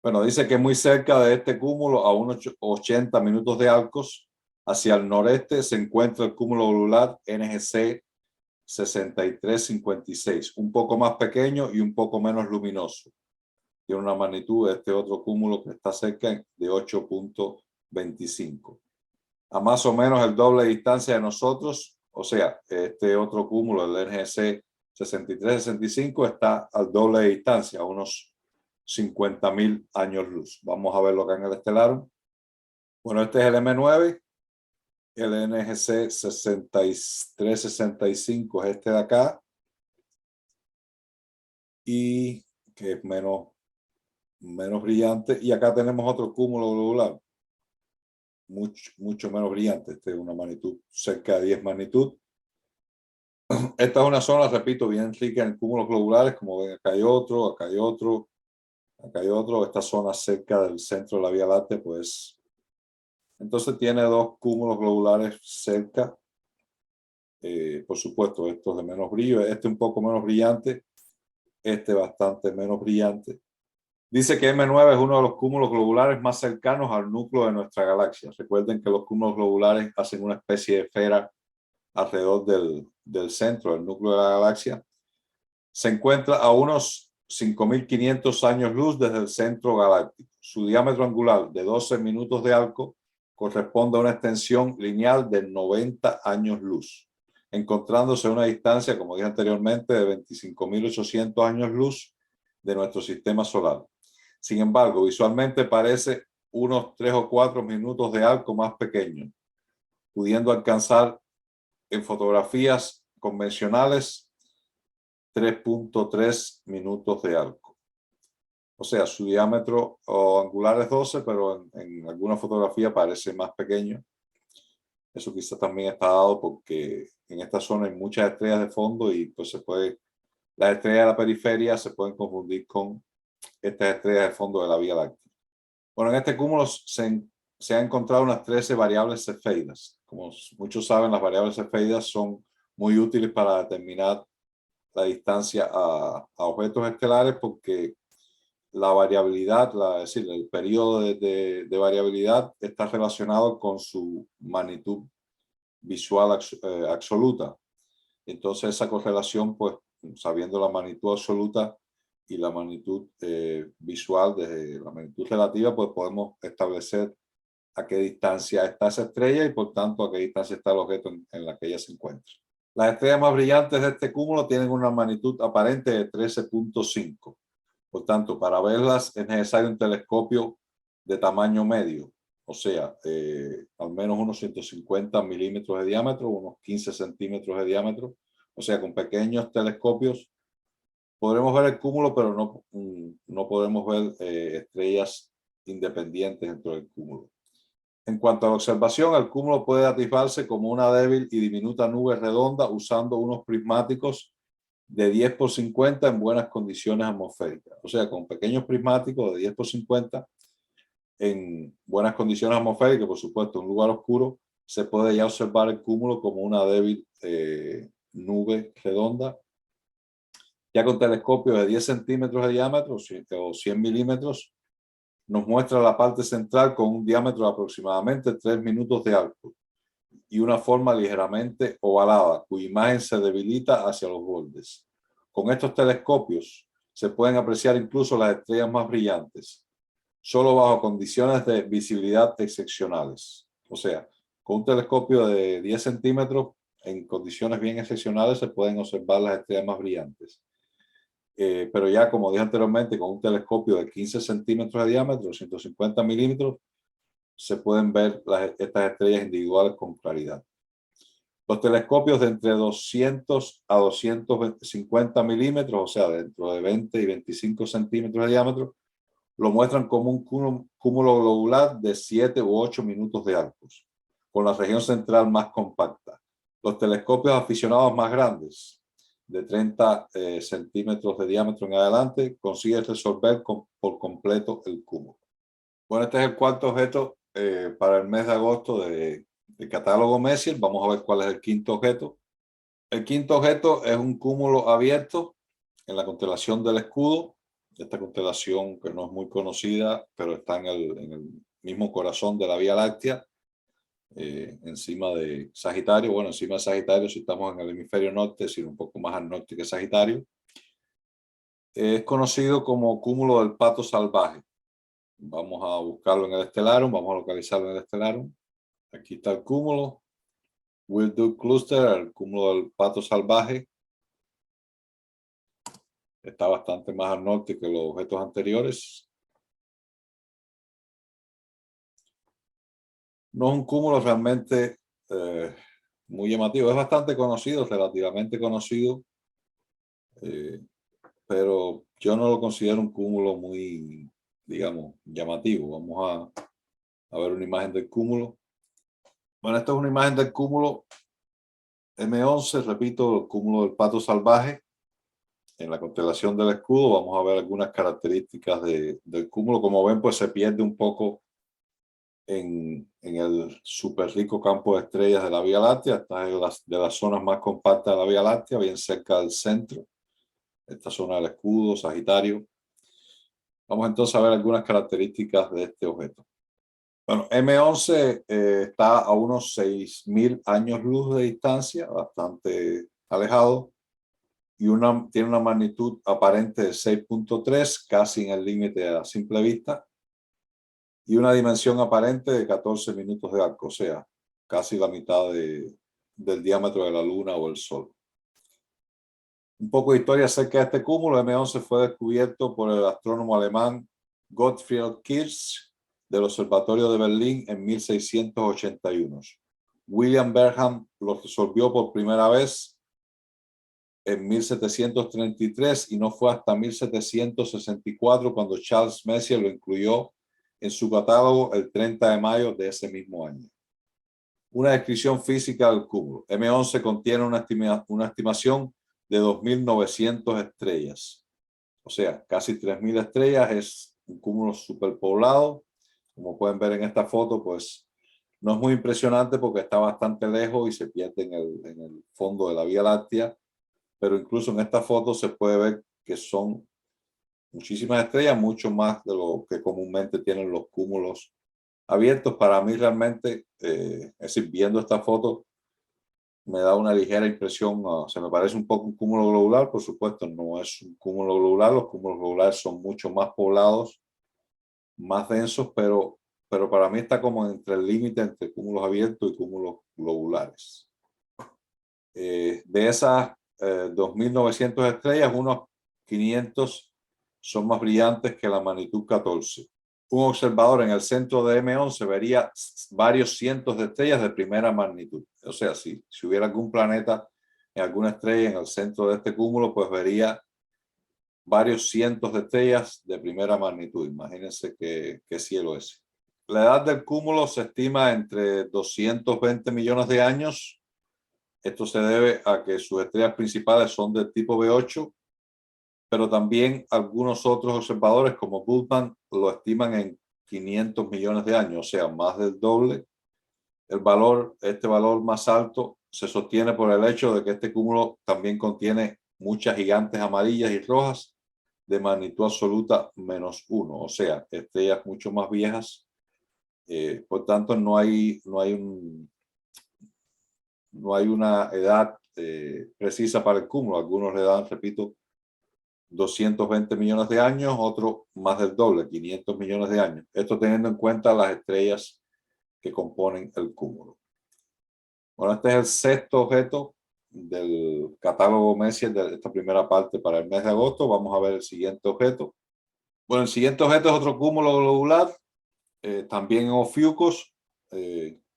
Bueno, dice que muy cerca de este cúmulo, a unos 80 minutos de arcos, hacia el noreste, se encuentra el cúmulo globular NGC 6356, un poco más pequeño y un poco menos luminoso. Tiene una magnitud de este otro cúmulo que está cerca de 8.25. A más o menos el doble de distancia de nosotros, o sea, este otro cúmulo, el NGC 6365, está al doble de distancia, a unos 50.000 años luz. Vamos a verlo acá en el Estelar. Bueno, este es el M9. El NGC 6365 es este de acá, y que es menos brillante. Y acá tenemos otro cúmulo globular, mucho menos brillante. Este es una magnitud cerca de 10 magnitud. Esta es una zona, repito, bien rica en cúmulos globulares. Como ven, acá hay otro, acá hay otro, acá hay otro. Esta zona cerca del centro de la Vía Láctea, pues entonces tiene dos cúmulos globulares cerca. Por supuesto, estos de menos brillo, este un poco menos brillante, este bastante menos brillante. Dice que M9 es uno de los cúmulos globulares más cercanos al núcleo de nuestra galaxia. Recuerden que los cúmulos globulares hacen una especie de esfera alrededor del centro, del núcleo de la galaxia. Se encuentra a unos 5.500 años luz desde el centro galáctico. Su diámetro angular de 12 minutos de arco corresponde a una extensión lineal de 90 años luz, encontrándose a una distancia, como dije anteriormente, de 25.800 años luz de nuestro sistema solar. Sin embargo, visualmente parece unos 3 o 4 minutos de arco más pequeño, pudiendo alcanzar en fotografías convencionales 3.3 minutos de arco. O sea, su diámetro angular es 12, pero en alguna fotografía parece más pequeño. Eso quizás también está dado porque en esta zona hay muchas estrellas de fondo y pues las estrellas de la periferia se pueden confundir con estas estrellas de fondo de la Vía Láctea. Bueno, en este cúmulo se han encontrado unas 13 variables cefeidas. Como muchos saben, las variables cefeidas son muy útiles para determinar la distancia a objetos estelares porque la variabilidad, es decir, el periodo de variabilidad está relacionado con su magnitud visual absoluta. Entonces esa correlación, pues sabiendo la magnitud absoluta y la magnitud visual de la magnitud relativa, pues podemos establecer a qué distancia está esa estrella y por tanto a qué distancia está el objeto en la que ella se encuentra. Las estrellas más brillantes de este cúmulo tienen una magnitud aparente de 13.5. Por tanto, para verlas es necesario un telescopio de tamaño medio, o sea, al menos unos 150 milímetros de diámetro, unos 15 centímetros de diámetro. O sea, con pequeños telescopios podremos ver el cúmulo, pero no podemos ver estrellas independientes dentro del cúmulo. En cuanto a la observación, el cúmulo puede atisbarse como una débil y diminuta nube redonda usando unos prismáticos de 10 por 50 en buenas condiciones atmosféricas. O sea, con pequeños prismáticos de 10 por 50 en buenas condiciones atmosféricas, por supuesto, en un lugar oscuro, se puede ya observar el cúmulo como una débil nube redonda. Ya con telescopios de 10 centímetros de diámetro o 100 milímetros, nos muestra la parte central con un diámetro de aproximadamente 3 minutos de arco y una forma ligeramente ovalada, cuya imagen se debilita hacia los bordes. Con estos telescopios se pueden apreciar incluso las estrellas más brillantes, solo bajo condiciones de visibilidad excepcionales. O sea, con un telescopio de 10 centímetros, en condiciones bien excepcionales, se pueden observar las estrellas más brillantes. Pero ya, como dije anteriormente, con un telescopio de 15 centímetros de diámetro, 150 milímetros, se pueden ver estas estrellas individuales con claridad. Los telescopios de entre 200 a 250 milímetros, o sea, dentro de 20 y 25 centímetros de diámetro, lo muestran como un cúmulo globular de 7 u 8 minutos de arcos, con la región central más compacta. Los telescopios aficionados más grandes, de 30 centímetros de diámetro en adelante, consiguen resolver por completo el cúmulo. Bueno, este es el cuarto objeto para el mes de agosto del catálogo Messier. Vamos a ver cuál es el quinto objeto. El quinto objeto es un cúmulo abierto en la constelación del Escudo. Esta constelación que no es muy conocida, pero está en el mismo corazón de la Vía Láctea, encima de Sagitario. Bueno, encima de Sagitario si estamos en el hemisferio norte, sino un poco más al norte que Sagitario. Es conocido como cúmulo del Pato Salvaje. Vamos a buscarlo en el Stellarium, vamos a localizarlo en el Stellarium. Aquí está el cúmulo. Wild Duck Cluster, el cúmulo del Pato Salvaje. Está bastante más al norte que los objetos anteriores. No es un cúmulo realmente muy llamativo. Es bastante conocido, relativamente conocido, pero yo no lo considero un cúmulo muy, digamos, llamativo. Vamos a ver una imagen del cúmulo. Bueno, esta es una imagen del cúmulo M11, repito, el cúmulo del Pato Salvaje. En la constelación del Escudo vamos a ver algunas características del cúmulo. Como ven, pues se pierde un poco en el súper rico campo de estrellas de la Vía Láctea. Está en de las zonas más compactas de la Vía Láctea, bien cerca del centro. Esta zona del Escudo, Sagitario. Vamos entonces a ver algunas características de este objeto. Bueno, M11 está a unos 6.000 años luz de distancia, bastante alejado, y tiene una magnitud aparente de 6.3, casi en el límite a simple vista, y una dimensión aparente de 14 minutos de arco, o sea, casi la mitad del diámetro de la Luna o el Sol. Un poco de historia acerca de este cúmulo. M11 fue descubierto por el astrónomo alemán Gottfried Kirch del Observatorio de Berlín en 1681. William Benham lo resolvió por primera vez en 1733 y no fue hasta 1764 cuando Charles Messier lo incluyó en su catálogo el 30 de mayo de ese mismo año. Una descripción física del cúmulo. M11 contiene una estimación de 2.900 estrellas. O sea, casi 3.000 estrellas. Es un cúmulo superpoblado. Como pueden ver en esta foto, pues no es muy impresionante porque está bastante lejos y se pierde en el fondo de la Vía Láctea. Pero incluso en esta foto se puede ver que son muchísimas estrellas, mucho más de lo que comúnmente tienen los cúmulos abiertos. Para mí realmente, es decir, viendo esta foto, me da una ligera impresión, se me parece un poco un cúmulo globular. Por supuesto, no es un cúmulo globular, los cúmulos globulares son mucho más poblados, más densos, pero para mí está como entre el límite entre cúmulos abiertos y cúmulos globulares. De esas 2.900 estrellas, unos 500 son más brillantes que la magnitud 14. Un observador en el centro de M11 vería varios cientos de estrellas de primera magnitud. O sea, si hubiera algún planeta en alguna estrella en el centro de este cúmulo, pues vería varios cientos de estrellas de primera magnitud. Imagínense qué cielo es. La edad del cúmulo se estima entre 220 millones de años. Esto se debe a que sus estrellas principales son del tipo B8, pero también algunos otros observadores como Bultmann lo estiman en 500 millones de años, o sea, más del doble. Este valor más alto se sostiene por el hecho de que este cúmulo también contiene muchas gigantes amarillas y rojas de magnitud absoluta -1, o sea, estrellas mucho más viejas. Por tanto, no hay una edad precisa para el cúmulo. Algunos le dan, repito, 220 millones de años, otros más del doble, 500 millones de años. Esto teniendo en cuenta las estrellas que componen el cúmulo. Bueno, este es el sexto objeto del catálogo Messier de esta primera parte para el mes de agosto. Vamos a ver el siguiente objeto. Bueno, el siguiente objeto es otro cúmulo globular, también en Ophiuchus.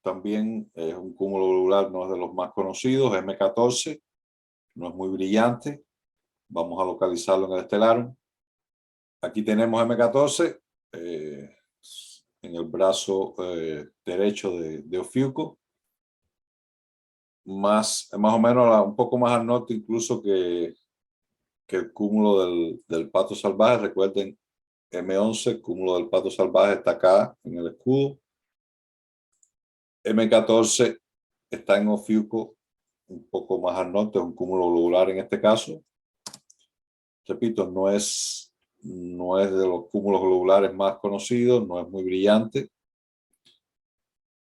También es un cúmulo globular, no es de los más conocidos, M14, no es muy brillante. Vamos a localizarlo en el Estellarum. Aquí tenemos M14 en el brazo derecho de Ophiuchus, más o menos un poco más al norte incluso que el cúmulo del pato salvaje. Recuerden, M11, el cúmulo del pato salvaje está acá en el escudo. M14 está en Ophiuchus, un poco más al norte, es un cúmulo globular en este caso. Repito, no es de los cúmulos globulares más conocidos, no es muy brillante.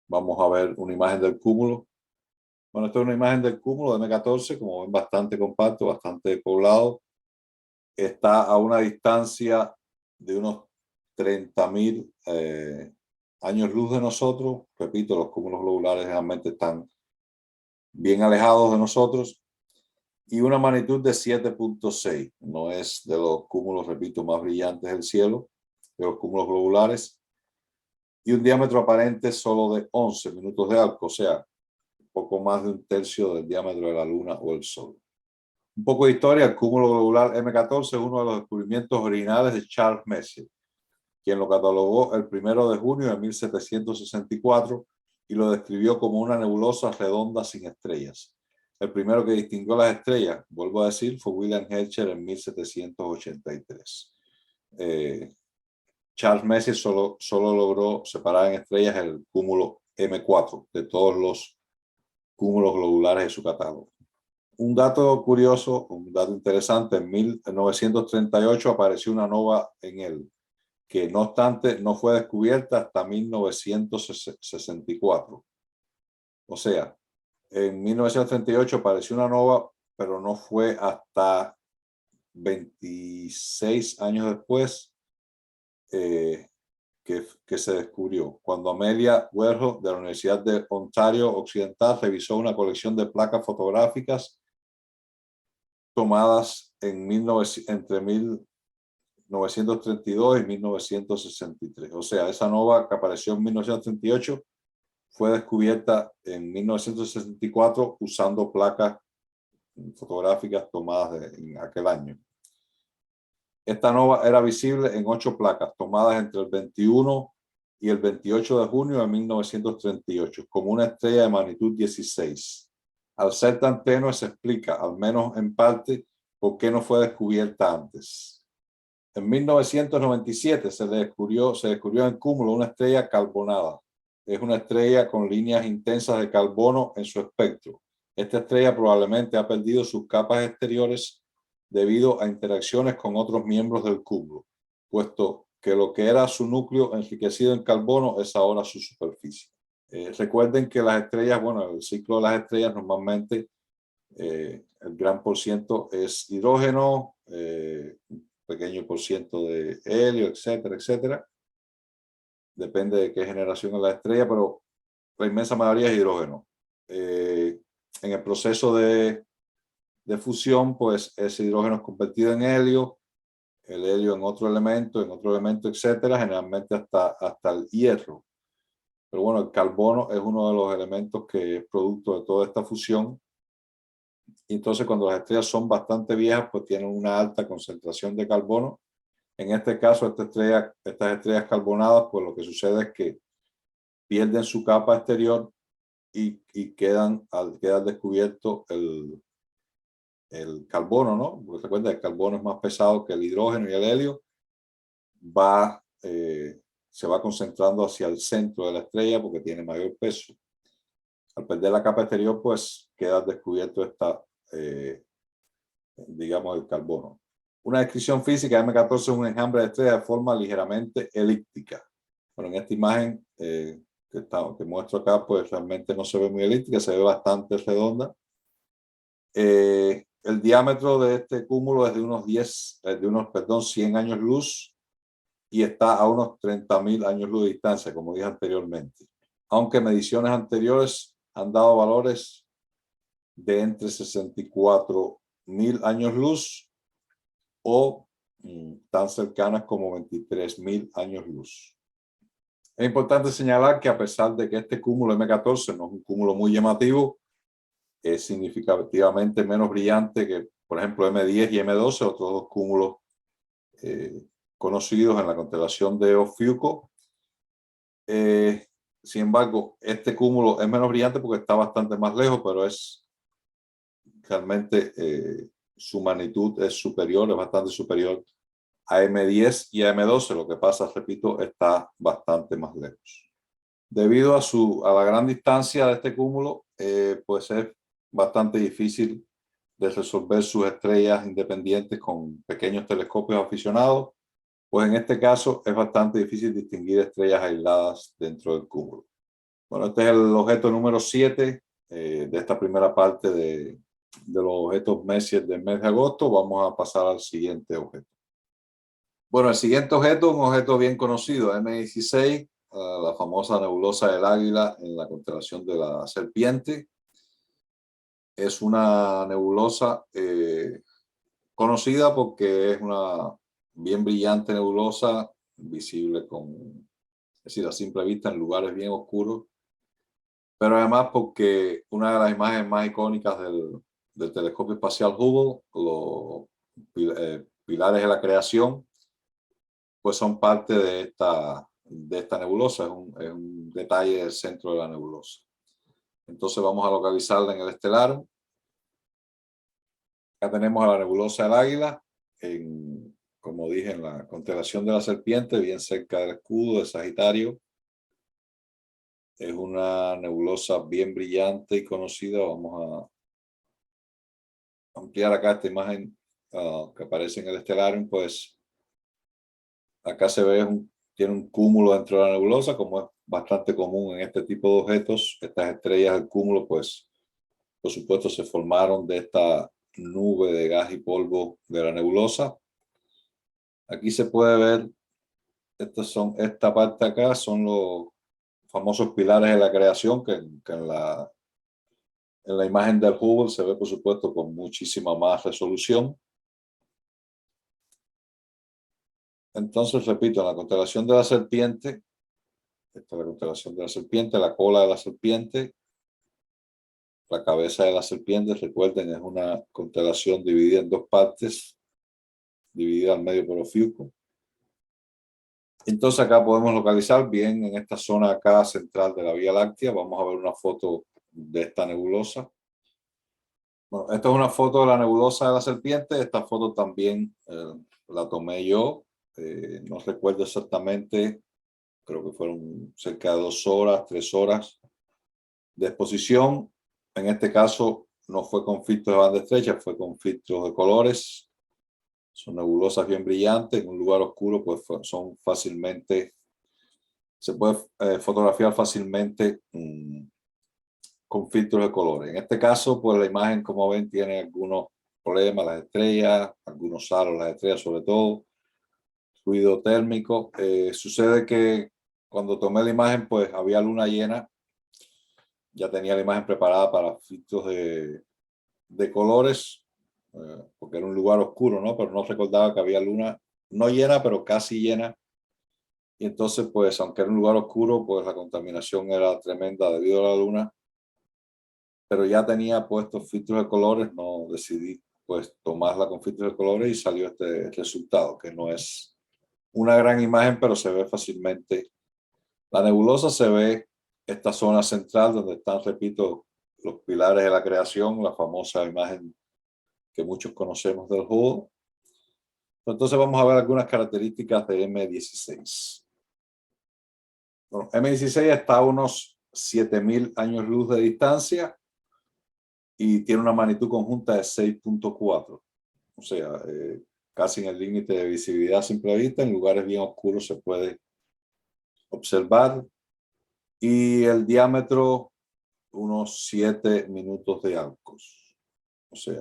Vamos a ver una imagen del cúmulo. Bueno, esta es una imagen del cúmulo de M14, como ven, bastante compacto, bastante poblado. Está a una distancia de unos 30.000 años luz de nosotros. Repito, los cúmulos globulares realmente están bien alejados de nosotros. Y una magnitud de 7.6. No es de los cúmulos, repito, más brillantes del cielo, de los cúmulos globulares. Y un diámetro aparente solo de 11 minutos de arco, o sea, poco más de un tercio del diámetro de la Luna o el Sol. Un poco de historia. El cúmulo globular M14 es uno de los descubrimientos originales de Charles Messier, quien lo catalogó el 1 de junio de 1764 y lo describió como una nebulosa redonda sin estrellas. El primero que distinguió las estrellas, vuelvo a decir, fue William Herschel en 1783. Charles Messier solo logró separar en estrellas el cúmulo M4 de todos los cúmulos globulares de su catálogo. Un dato curioso, un dato interesante: en 1938 apareció una nova en él. que no obstante no fue descubierta hasta 1964. O sea, en 1938 apareció una nova, pero no fue hasta 26 años después que se descubrió, cuando Amelia Earhart de la Universidad de Ontario Occidental revisó una colección de placas fotográficas tomadas entre 1932 y 1963. O sea, esa nova que apareció en 1938 fue descubierta en 1964 usando placas fotográficas tomadas en aquel año. Esta nova era visible en 8 placas tomadas entre el 21 y el 28 de junio de 1938, como una estrella de magnitud 16. Al ser tan tenue, se explica, al menos en parte, por qué no fue descubierta antes. En 1997 se descubrió en cúmulo una estrella carbonada. Es una estrella con líneas intensas de carbono en su espectro. Esta estrella probablemente ha perdido sus capas exteriores debido a interacciones con otros miembros del cúmulo, puesto que lo que era su núcleo enriquecido en carbono es ahora su superficie. Recuerden que las estrellas, bueno, el ciclo de las estrellas normalmente el gran por ciento es hidrógeno, un pequeño por ciento de helio, etcétera, etcétera. Depende de qué generación es la estrella, pero la inmensa mayoría es hidrógeno. En el proceso de fusión, pues ese hidrógeno es convertido en helio, el helio en otro elemento, etcétera, generalmente hasta el hierro. Pero bueno, el carbono es uno de los elementos que es producto de toda esta fusión. Y entonces cuando las estrellas son bastante viejas, pues tienen una alta concentración de carbono. En este caso, estas estrellas carbonadas, pues lo que sucede es que pierden su capa exterior y quedan descubierto el carbono, ¿no? Porque recuerda, el carbono es más pesado que el hidrógeno y el helio. Se va concentrando hacia el centro de la estrella porque tiene mayor peso. Al perder la capa exterior, pues queda descubierto digamos, el carbono. Una descripción física, M14 es un enjambre de estrella de forma ligeramente elíptica. Bueno, en esta imagen que muestro acá, pues realmente no se ve muy elíptica, se ve bastante redonda. El diámetro de este cúmulo es de unos 100 años luz y está a unos 30.000 años luz de distancia, como dije anteriormente. Aunque mediciones anteriores han dado valores de entre 64.000 años luz o tan cercanas como 23.000 años luz. Es importante señalar que a pesar de que este cúmulo M14 no es un cúmulo muy llamativo, es significativamente menos brillante que, por ejemplo, M10 y M12, otros dos cúmulos conocidos en la constelación de Ofiuco. Sin embargo, este cúmulo es menos brillante porque está bastante más lejos, pero es realmente su magnitud es superior, es bastante superior a M10 y a M12. Lo que pasa, repito, está bastante más lejos. Debido a la gran distancia de este cúmulo, pues es bastante difícil de resolver sus estrellas independientes con pequeños telescopios aficionados, pues en este caso es bastante difícil distinguir estrellas aisladas dentro del cúmulo. Bueno, este es el objeto número 7 de esta primera parte de los objetos Messier del mes de agosto. Vamos a pasar al siguiente objeto. Bueno, el siguiente objeto es un objeto bien conocido, M16, la famosa nebulosa del Águila en la constelación de la Serpiente. Es una nebulosa conocida porque es una bien brillante nebulosa, visible a simple vista en lugares bien oscuros, pero además porque una de las imágenes más icónicas del telescopio espacial Hubble, los pilares de la creación, pues son parte de esta nebulosa, es un detalle del centro de la nebulosa. Entonces vamos a localizarla en el estelar. Acá tenemos a la nebulosa del Águila, como dije, en la constelación de la Serpiente, bien cerca del escudo de Sagitario. Es una nebulosa bien brillante y conocida. Vamos a ampliar acá esta imagen que aparece en el Stellarium, pues Acá se ve, tiene un cúmulo dentro de la nebulosa, como es bastante común en este tipo de objetos. Estas estrellas, el cúmulo, pues, por supuesto, se formaron de esta nube de gas y polvo de la nebulosa. Aquí se puede ver, esta parte acá son los famosos pilares de la creación, que en la imagen del Hubble se ve, por supuesto, con muchísima más resolución. Entonces, repito, en la constelación de la serpiente, esta es la constelación de la serpiente, la cola de la serpiente, la cabeza de la serpiente, recuerden, es una constelación dividida en dos partes, dividida al medio por Ofiuco. Entonces acá podemos localizar bien en esta zona acá central de la Vía Láctea. Vamos a ver una foto de esta nebulosa. Bueno, esta es una foto de la nebulosa de la serpiente. Esta foto también la tomé yo. No recuerdo exactamente, creo que fueron cerca de 2 horas, 3 horas de exposición. En este caso no fue con filtros de banda estrecha, fue con filtros de colores. Son nebulosas bien brillantes. En un lugar oscuro pues son fácilmente, se puede fotografiar fácilmente con filtros de colores. En este caso, pues la imagen, como ven, tiene algunos problemas, las estrellas, algunos aros, las estrellas sobre todo, ruido térmico. Sucede que cuando tomé la imagen, pues había luna llena. Ya tenía la imagen preparada para filtros de colores, porque era un lugar oscuro, ¿no? Pero no recordaba que había luna, no llena, pero casi llena. Y entonces, pues, aunque era un lugar oscuro, pues la contaminación era tremenda debido a la luna. Pero ya tenía puestos filtros de colores, no decidí pues tomarla con filtros de colores y salió este resultado, que no es una gran imagen, pero se ve fácilmente. La nebulosa se ve esta zona central donde están, repito, los pilares de la creación, la famosa imagen que muchos conocemos del Hubble. Entonces vamos a ver algunas características de M16. Bueno, M16 está a unos 7000 años luz de distancia y tiene una magnitud conjunta de 6.4. O sea, casi en el límite de visibilidad a simple vista. En lugares bien oscuros se puede observar. Y el diámetro, unos 7 minutos de Arcos. O sea,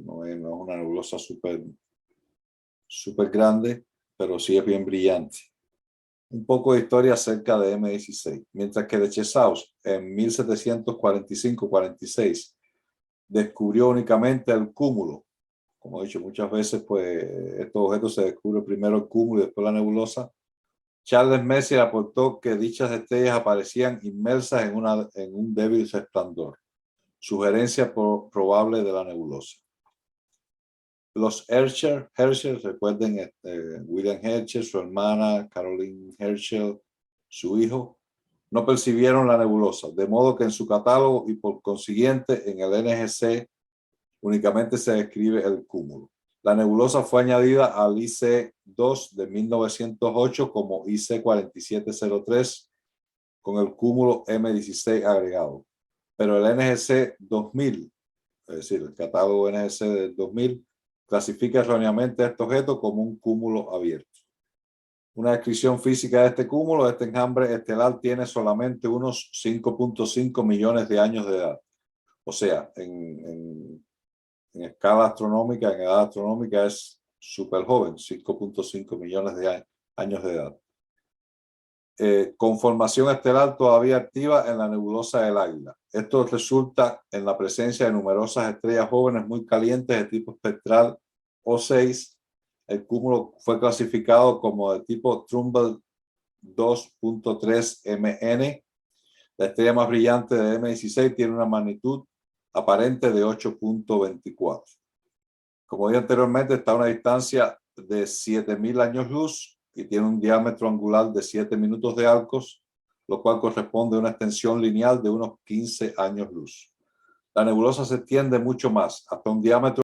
no es una nebulosa súper grande, pero sí es bien brillante. Un poco de historia acerca de M16. Mientras que de Chesaus en 1745-46 descubrió únicamente el cúmulo. Como he dicho muchas veces, pues estos objetos se descubre primero el cúmulo y después la nebulosa. Charles Messier aportó que dichas estrellas aparecían inmersas en un débil resplandor, sugerencia probable de la nebulosa. Los Herschel, recuerden, William Herschel, su hermana Caroline Herschel, su hijo, no percibieron la nebulosa, de modo que en su catálogo y por consiguiente en el NGC únicamente se describe el cúmulo. La nebulosa fue añadida al IC2 de 1908 como IC4703 con el cúmulo M16 agregado. Pero el NGC 2000, es decir, el catálogo NGC del 2000, clasifica erróneamente a este objeto como un cúmulo abierto. Una descripción física de este cúmulo, este enjambre estelar tiene solamente unos 5.5 millones de años de edad. O sea, en escala astronómica, en edad astronómica es súper joven, 5.5 millones de años de edad. Con formación estelar todavía activa en la nebulosa del Águila. Esto resulta en la presencia de numerosas estrellas jóvenes muy calientes de tipo espectral O6. El cúmulo fue clasificado como de tipo Trumbull 2.3 MN. La estrella más brillante de M16 tiene una magnitud aparente de 8.24. Como dije anteriormente, está a una distancia de 7000 años luz y tiene un diámetro angular de 7 minutos de Arcos, lo cual corresponde a una extensión lineal de unos 15 años luz. La nebulosa se extiende mucho más, hasta un diámetro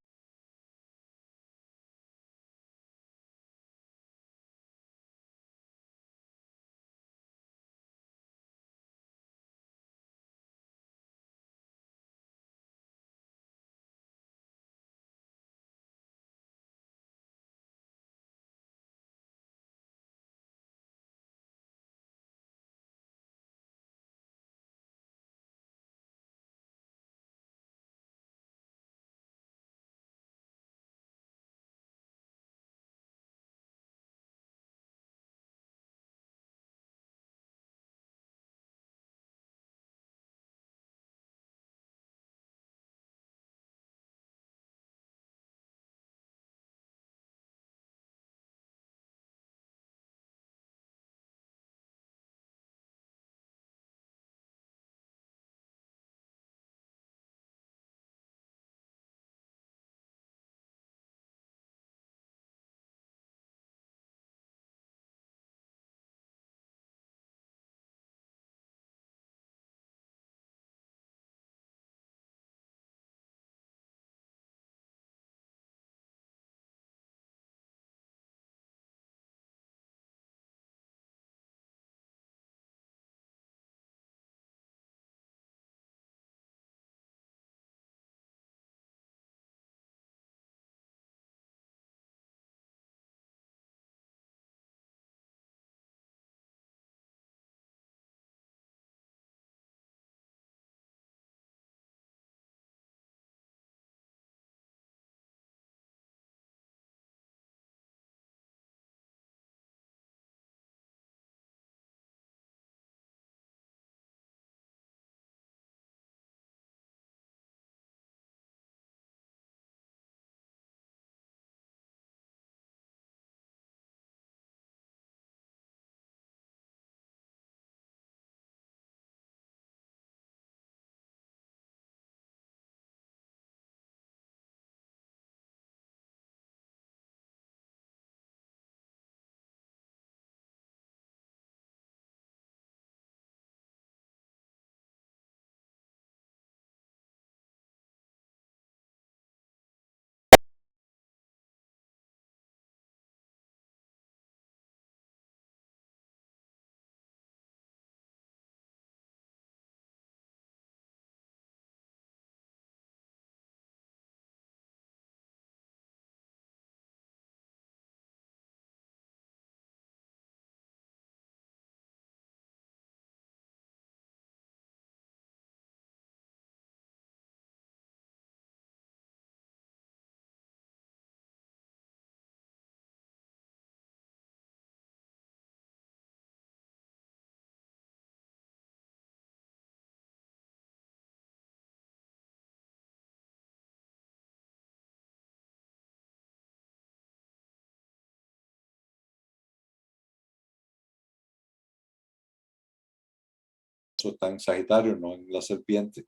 caso está en Sagitario, no en la Serpiente.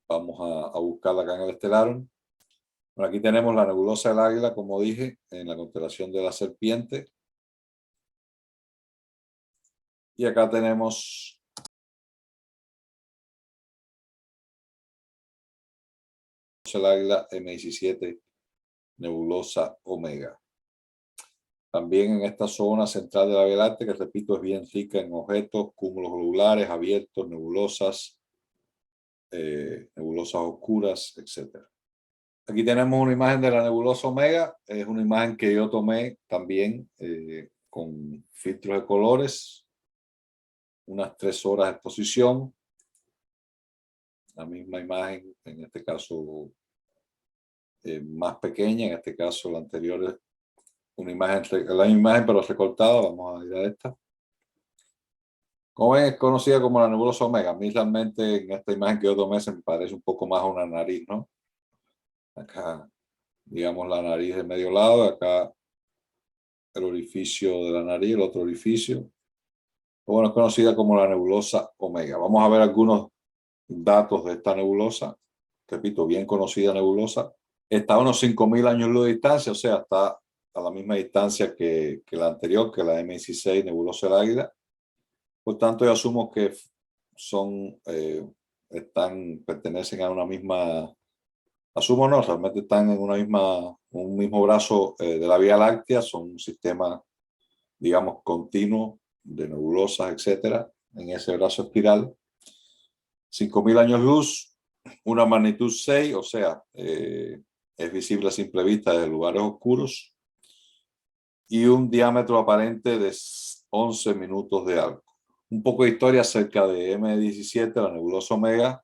Vamos a buscarla acá en el Stellarium. Bueno, aquí tenemos la nebulosa del Águila, como dije, en la constelación de la Serpiente. Y acá tenemos el Águila M17, nebulosa Omega. También en esta zona central de la Vía Láctea, que repito, es bien rica en objetos, cúmulos globulares abiertos, nebulosas, nebulosas oscuras, etc. Aquí tenemos una imagen de la nebulosa Omega. Es una imagen que yo tomé también con filtros de colores, unas 3 horas de exposición. La misma imagen, en este caso más pequeña, en este caso la anterior es una imagen, la misma imagen pero recortada. Vamos a ir a esta. Como ven, es conocida como la nebulosa Omega. A mí realmente en esta imagen que yo tomé se me parece un poco más a una nariz, ¿no? Acá, digamos, la nariz de medio lado, acá el orificio de la nariz, el otro orificio. Bueno, es conocida como la nebulosa Omega. Vamos a ver algunos datos de esta nebulosa. Repito, bien conocida nebulosa. Está a unos 5.000 años luz de distancia, o sea, está a la misma distancia que la anterior, que la M16, nebulosa del Águila. Por tanto, yo asumo que son, pertenecen a una misma, asumo no, realmente están en un mismo brazo de la Vía Láctea. Son un sistema, digamos, continuo de nebulosas, etcétera, en ese brazo espiral. 5.000 años luz, una magnitud 6, o sea, es visible a simple vista desde lugares oscuros, y un diámetro aparente de 11 minutos de arco. Un poco de historia acerca de M17, la nebulosa Omega.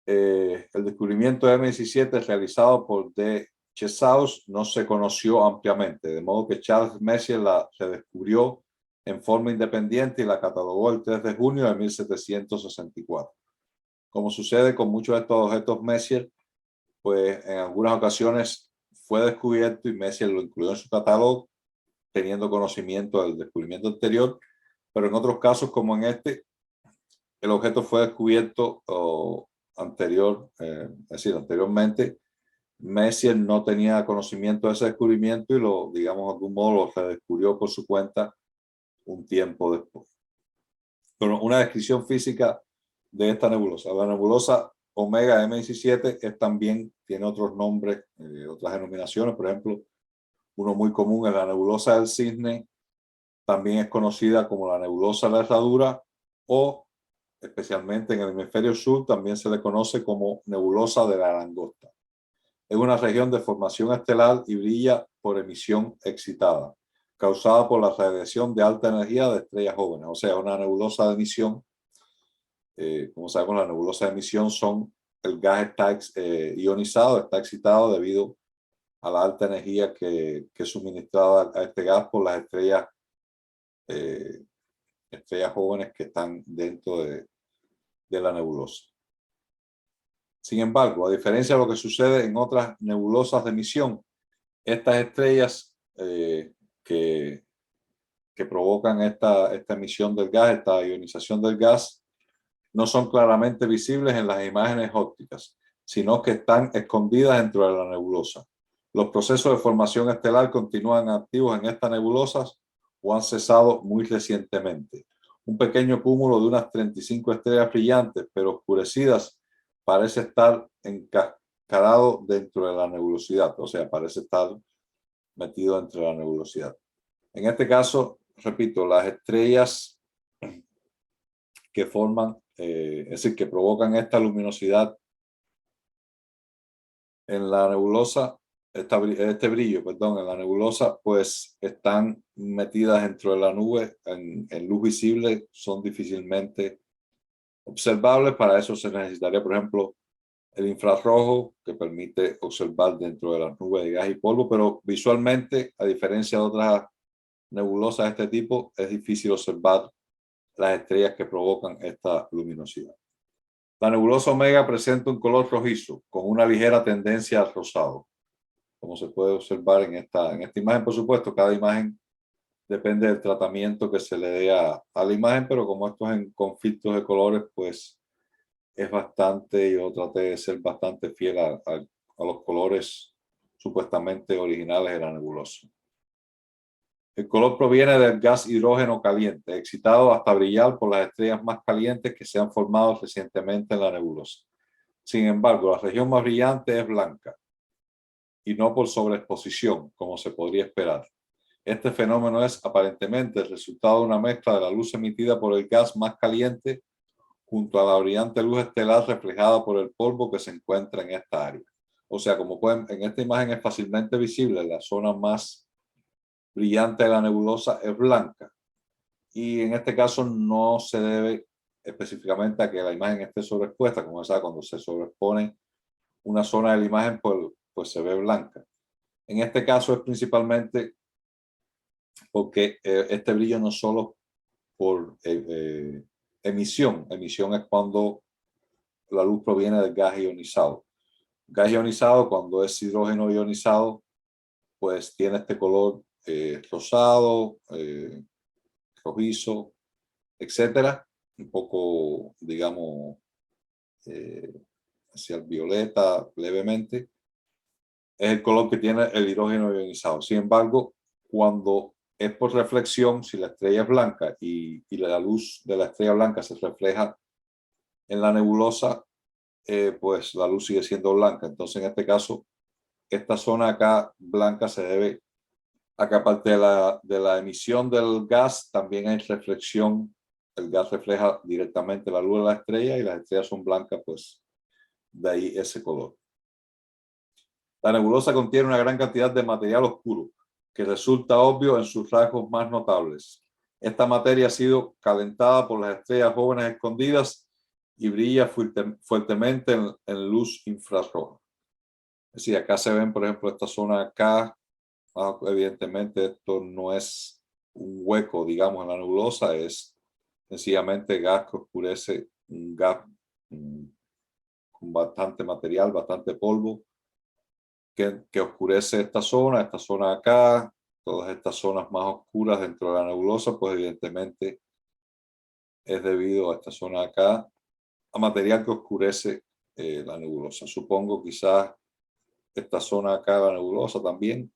El descubrimiento de M17 realizado por de Chesaus no se conoció ampliamente, de modo que Charles Messier la redescubrió en forma independiente y la catalogó el 3 de junio de 1764. Como sucede con muchos de estos objetos Messier, pues en algunas ocasiones fue descubierto y Messier lo incluyó en su catálogo, teniendo conocimiento del descubrimiento anterior, pero en otros casos, como en este, el objeto fue descubierto anteriormente. Messier no tenía conocimiento de ese descubrimiento y lo, digamos, de algún modo lo redescubrió por su cuenta un tiempo después. Pero una descripción física de esta nebulosa. La nebulosa Omega M17 tiene otros nombres, otras denominaciones. Por ejemplo, uno muy común es la nebulosa del cisne. También es conocida como la nebulosa de la herradura, o especialmente en el hemisferio sur también se le conoce como nebulosa de la langosta. Es una región de formación estelar y brilla por emisión excitada, causada por la radiación de alta energía de estrellas jóvenes. O sea, una nebulosa de emisión. Como sabemos, la nebulosa de emisión el gas está ionizado, está excitado debido a la alta energía que es suministrada a este gas por las estrellas jóvenes que están dentro de la nebulosa. Sin embargo, a diferencia de lo que sucede en otras nebulosas de emisión, estas estrellas que provocan esta emisión del gas, esta ionización del gas, no son claramente visibles en las imágenes ópticas, sino que están escondidas dentro de la nebulosa. Los procesos de formación estelar continúan activos en estas nebulosas o han cesado muy recientemente. Un pequeño cúmulo de unas 35 estrellas brillantes pero oscurecidas parece estar encascarado dentro de la nebulosidad, o sea, parece estar metido dentro de la nebulosidad. En este caso, repito, las estrellas que forman, es decir, que provocan esta luminosidad en la nebulosa, este brillo, perdón, en la nebulosa, pues están metidas dentro de la nube en luz visible, son difícilmente observables. Para eso se necesitaría, por ejemplo, el infrarrojo, que permite observar dentro de las nubes de gas y polvo, pero visualmente, a diferencia de otras nebulosas de este tipo, es difícil observar las estrellas que provocan esta luminosidad. La nebulosa Omega presenta un color rojizo con una ligera tendencia al rosado, como se puede observar en esta imagen. Por supuesto, cada imagen Depende del tratamiento que se le dé a la imagen, pero como esto es en conflictos de colores, pues es bastante, yo traté de ser bastante fiel a los colores supuestamente originales de la nebulosa. El color proviene del gas hidrógeno caliente, excitado hasta brillar por las estrellas más calientes que se han formado recientemente en la nebulosa. Sin embargo, la región más brillante es blanca y no por sobreexposición, como se podría esperar. Este fenómeno es aparentemente el resultado de una mezcla de la luz emitida por el gas más caliente junto a la brillante luz estelar reflejada por el polvo que se encuentra en esta área. O sea, como pueden, en esta imagen es fácilmente visible, la zona más brillante de la nebulosa es blanca. Y en este caso no se debe específicamente a que la imagen esté sobreexpuesta, como sabe, cuando se sobreexpone una zona de la imagen, pues se ve blanca. En este caso es principalmente porque este brillo no solo por emisión. Emisión es cuando la luz proviene del gas ionizado. Gas ionizado, cuando es hidrógeno ionizado, pues tiene este color rosado, rojizo, etcétera. Un poco, digamos, hacia el violeta levemente. Es el color que tiene el hidrógeno ionizado. Sin embargo, cuando es por reflexión, si la estrella es blanca y la luz de la estrella blanca se refleja en la nebulosa, pues la luz sigue siendo blanca. Entonces, en este caso, esta zona acá blanca se debe a que aparte de la emisión del gas, también hay reflexión. El gas refleja directamente la luz de la estrella y las estrellas son blancas, pues de ahí ese color. La nebulosa contiene una gran cantidad de material oscuro que resulta obvio en sus rasgos más notables. Esta materia ha sido calentada por las estrellas jóvenes escondidas y brilla fuertemente en luz infrarroja. Es decir, acá se ven, por ejemplo, esta zona acá. Evidentemente, esto no es un hueco, digamos, en la nebulosa, es sencillamente gas que oscurece, un gas con bastante material, bastante polvo, que oscurece esta zona acá, todas estas zonas más oscuras dentro de la nebulosa, pues evidentemente es debido a esta zona acá, a material que oscurece la nebulosa. Supongo quizás esta zona acá de la nebulosa también.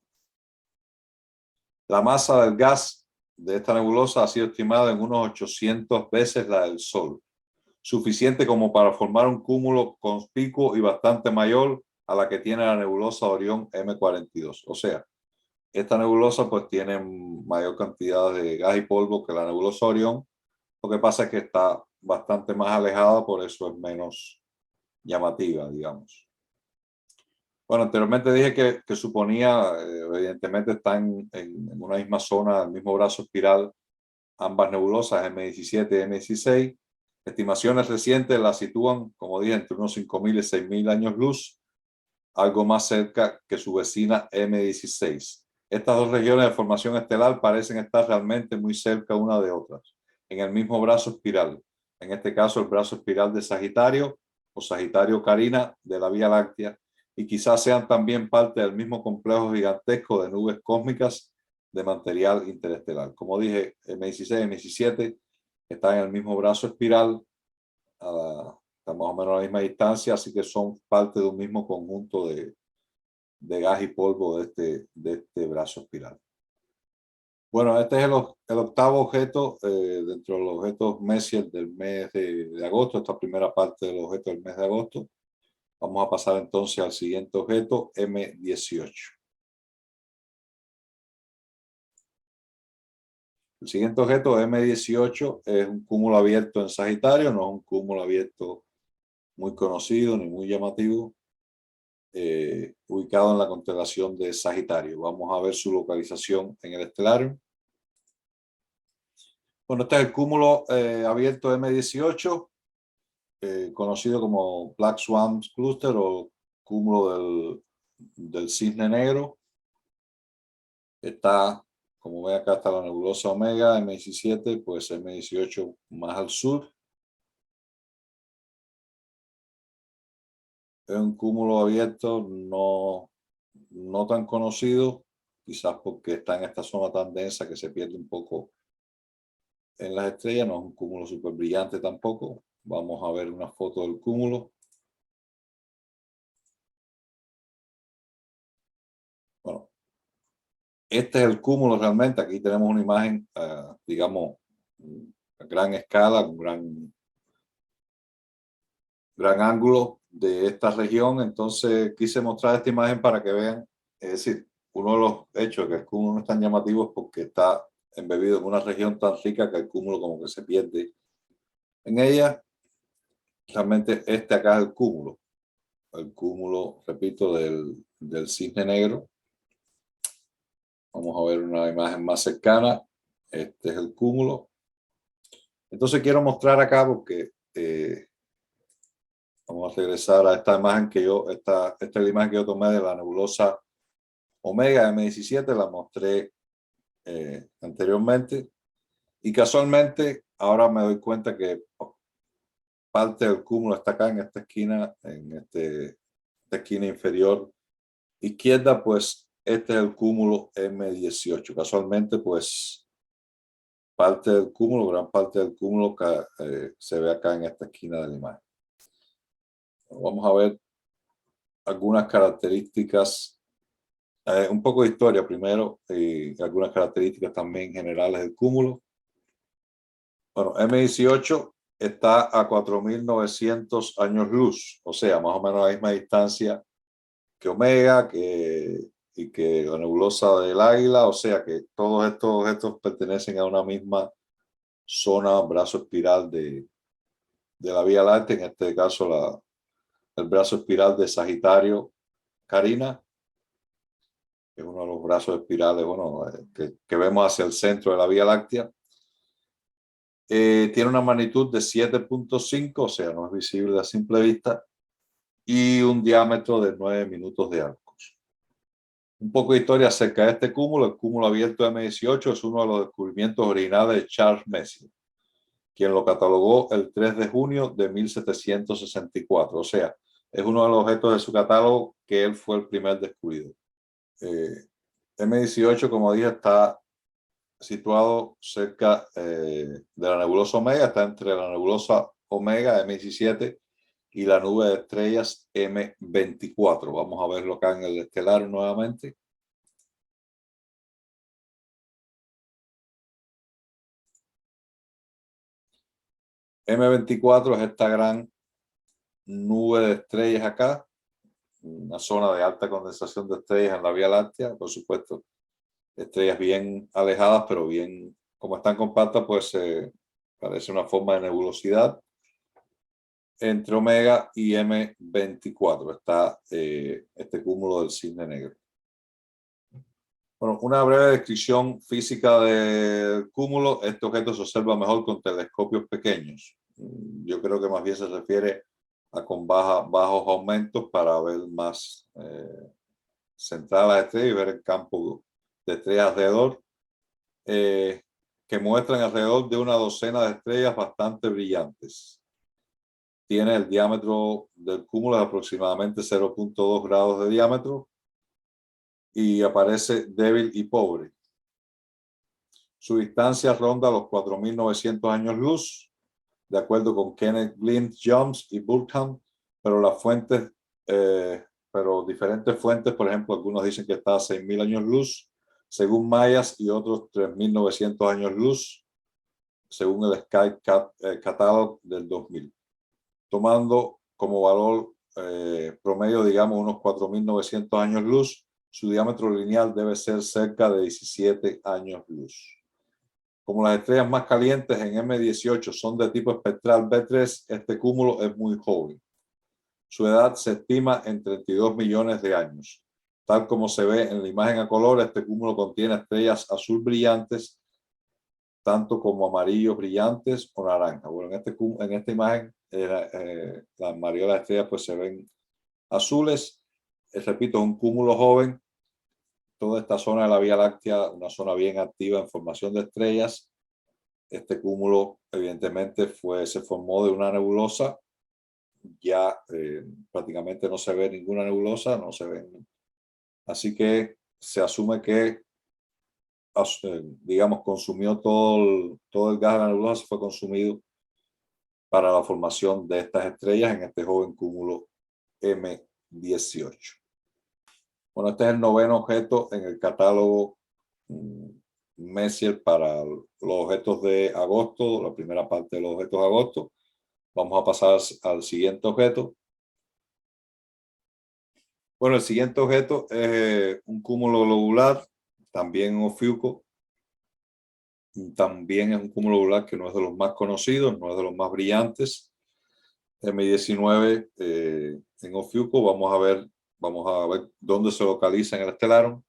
La masa del gas de esta nebulosa ha sido estimada en unos 800 veces la del Sol, suficiente como para formar un cúmulo conspicuo y bastante mayor a la que tiene la nebulosa Orión M42. O sea, esta nebulosa pues tiene mayor cantidad de gas y polvo que la nebulosa Orión. Lo que pasa es que está bastante más alejada, por eso es menos llamativa, digamos. Bueno, anteriormente dije que suponía, evidentemente están en una misma zona, el mismo brazo espiral, ambas nebulosas, M17 y M16. Estimaciones recientes las sitúan, como dije, entre unos 5.000 y 6.000 años luz, algo más cerca que su vecina M16. Estas dos regiones de formación estelar parecen estar realmente muy cerca una de otras, en el mismo brazo espiral. En este caso, el brazo espiral de Sagitario o Sagitario Carina de la Vía Láctea, y quizás sean también parte del mismo complejo gigantesco de nubes cósmicas de material interestelar. Como dije, M16 y M17 están en el mismo brazo espiral, están más o menos a la misma distancia, así que son parte de un mismo conjunto de gas y polvo de este brazo espiral. Bueno, este es el octavo objeto dentro de los objetos Messier del mes de agosto, esta primera parte del objeto del mes de agosto. Vamos a pasar entonces al siguiente objeto, M18. El siguiente objeto, M18, es un cúmulo abierto en Sagitario, no es un cúmulo abierto muy conocido ni muy llamativo, ubicado en la constelación de Sagitario. Vamos a ver su localización en el estelario. Bueno, este es el cúmulo abierto M18, conocido como Black Swan Cluster o cúmulo del cisne negro. Está, como ven acá, está la nebulosa Omega, M17, pues M18 más al sur. Es un cúmulo abierto no tan conocido, quizás porque está en esta zona tan densa que se pierde un poco en las estrellas. No es un cúmulo súper brillante tampoco. Vamos a ver una foto del cúmulo. Bueno, este es el cúmulo realmente. Aquí tenemos una imagen, digamos, a gran escala, un gran ángulo de esta región. Entonces quise mostrar esta imagen para que vean, es decir, uno de los hechos de que el cúmulo no es tan llamativo es porque está embebido en una región tan rica que el cúmulo como que se pierde en ella. Realmente este acá es el cúmulo, repito, del cisne negro. Vamos a ver una imagen más cercana. Este es el cúmulo. Entonces quiero mostrar acá porque vamos a regresar a esta imagen esta es la imagen que yo tomé de la nebulosa Omega M17, la mostré anteriormente. Y casualmente ahora me doy cuenta que parte del cúmulo está acá en esta esquina, esta esquina inferior izquierda, pues este es el cúmulo M18. Casualmente, pues parte del cúmulo, gran parte del cúmulo se ve acá en esta esquina de la imagen. Vamos a ver algunas características, un poco de historia primero y algunas características también generales del cúmulo. Bueno, M18 está a 4.900 años luz, o sea, más o menos a la misma distancia que Omega, y que la nebulosa del Águila, o sea que todos estos objetos pertenecen a una misma zona, brazo espiral de la Vía Láctea, en este caso el brazo espiral de Sagitario Carina, que es uno de los brazos espirales, bueno, que vemos hacia el centro de la Vía Láctea. Tiene una magnitud de 7.5, o sea, no es visible a simple vista, y un diámetro de 9 minutos de arcos. Un poco de historia acerca de este cúmulo. El cúmulo abierto M18 es uno de los descubrimientos originales de Charles Messier, quien lo catalogó el 3 de junio de 1764. O sea, es uno de los objetos de su catálogo que él fue el primer descubridor. M18, como dije, está situado cerca de la nebulosa Omega, está entre la nebulosa Omega M17 y la nube de estrellas M24. Vamos a verlo acá en el estelar nuevamente. M24 es esta gran nube de estrellas acá, una zona de alta condensación de estrellas en la Vía Láctea, por supuesto, estrellas bien alejadas, pero bien, como están compactas, pues parece una forma de nebulosidad. Entre Omega y M24 está este cúmulo del cisne negro. Bueno, una breve descripción física del cúmulo. Este objeto se observa mejor con telescopios pequeños. Yo creo que más bien se refiere a con bajos aumentos para ver más centradas las estrellas y ver el campo de estrellas alrededor, que muestran alrededor de una docena de estrellas bastante brillantes. Tiene el diámetro del cúmulo de aproximadamente 0.2 grados de diámetro y aparece débil y pobre. Su distancia ronda los 4.900 años luz, de acuerdo con Kenneth Glynn Jones y Burkham, pero las fuentes, pero diferentes fuentes, por ejemplo, algunos dicen que está a 6.000 años luz, según Mayas, y otros 3.900 años luz, según el Sky Catalog del 2000. Tomando como valor promedio, digamos, unos 4.900 años luz, su diámetro lineal debe ser cerca de 17 años luz. Como las estrellas más calientes en M18 son de tipo espectral B3, este cúmulo es muy joven. Su edad se estima en 32 millones de años. Tal como se ve en la imagen a color, este cúmulo contiene estrellas azul brillantes, tanto como amarillos brillantes o naranja. Bueno, en esta imagen, la mayoría de las estrellas pues se ven azules. Repito, es un cúmulo joven. Toda esta zona de la Vía Láctea, una zona bien activa en formación de estrellas. Este cúmulo evidentemente se formó de una nebulosa. Ya prácticamente no se ve ninguna nebulosa, no se ven. Así que se asume que, digamos, consumió todo el gas de la nebulosa, fue consumido para la formación de estas estrellas en este joven cúmulo M18. Bueno, este es el noveno objeto en el catálogo Messier para los objetos de agosto, la primera parte de los objetos de agosto. Vamos a pasar al siguiente objeto. Bueno, el siguiente objeto es un cúmulo globular, también en Ofiuco. También es un cúmulo globular que no es de los más conocidos, no es de los más brillantes. M19 en Ofiuco. Vamos a ver dónde se localiza en el Stellarium.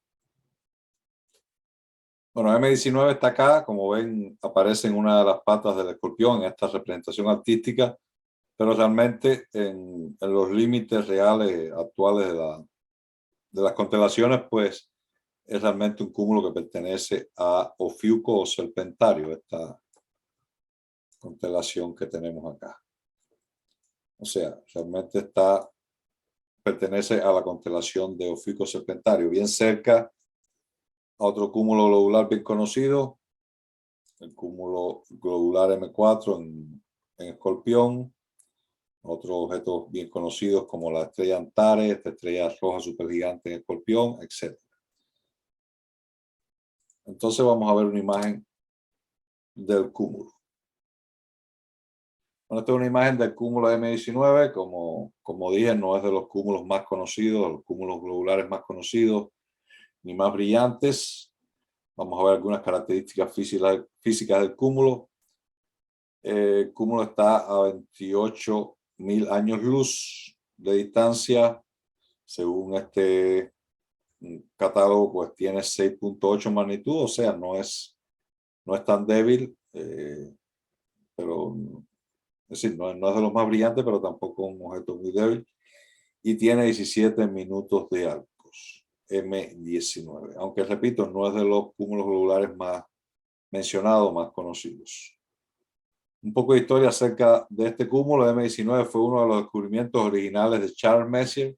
Bueno, M19 está acá, como ven, aparece en una de las patas del escorpión en esta representación artística, pero realmente en los límites reales actuales de las constelaciones, pues es realmente un cúmulo que pertenece a Ofiuco o Serpentario, esta constelación que tenemos acá. O sea, realmente pertenece a la constelación de Ofiuco Serpentario, bien cerca a otro cúmulo globular bien conocido, el cúmulo globular M4 en Escorpión, otros objetos bien conocidos como la estrella Antares, esta estrella roja supergigante en Escorpión, etc. Entonces vamos a ver una imagen del cúmulo. Bueno, esta es una imagen del cúmulo M19, como dije, no es de los cúmulos más conocidos, de los cúmulos globulares más conocidos, ni más brillantes. Vamos a ver algunas características físicas del cúmulo. El cúmulo está a 28.000 años luz de distancia. Según este catálogo, pues tiene 6.8 magnitud, o sea, no es tan débil, pero es decir, no es de los más brillantes, pero tampoco un objeto muy débil. Y tiene 17 minutos de arcos, M19. Aunque repito, no es de los cúmulos globulares más mencionados, más conocidos. Un poco de historia acerca de este cúmulo. M19 fue uno de los descubrimientos originales de Charles Messier,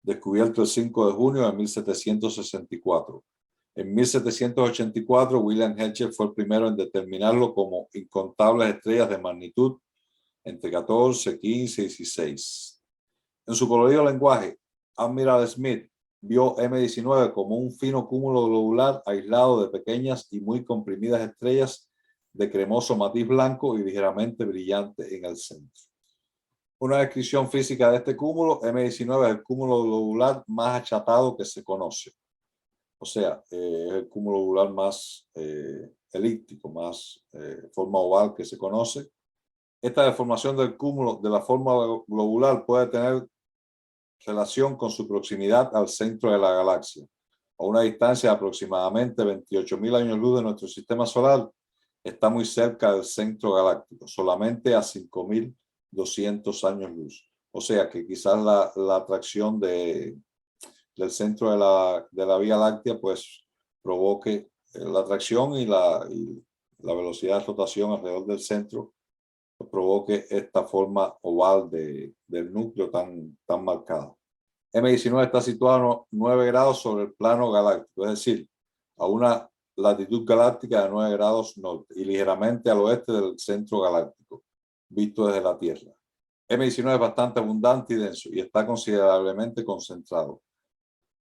descubierto el 5 de junio de 1764. En 1784, William Herschel fue el primero en determinarlo como incontables estrellas de magnitud entre 14, 15 y 16. En su colorido lenguaje, Admiral Smith vio M19 como un fino cúmulo globular aislado de pequeñas y muy comprimidas estrellas de cremoso matiz blanco y ligeramente brillante en el centro. Una descripción física de este cúmulo: M19 es el cúmulo globular más achatado que se conoce. O sea, es el cúmulo globular más elíptico, más forma oval que se conoce. Esta deformación del cúmulo de la forma globular puede tener relación con su proximidad al centro de la galaxia. A una distancia de aproximadamente 28.000 años luz de nuestro sistema solar, está muy cerca del centro galáctico, solamente a 5.200 años luz. O sea que quizás la atracción del centro de la Vía Láctea pues provoque la atracción y la velocidad de rotación alrededor del centro provoque esta forma oval del núcleo tan marcada. M19 está situado a 9 grados sobre el plano galáctico, es decir, a una latitud galáctica de 9 grados norte y ligeramente al oeste del centro galáctico, visto desde la Tierra. M19 es bastante abundante y denso y está considerablemente concentrado.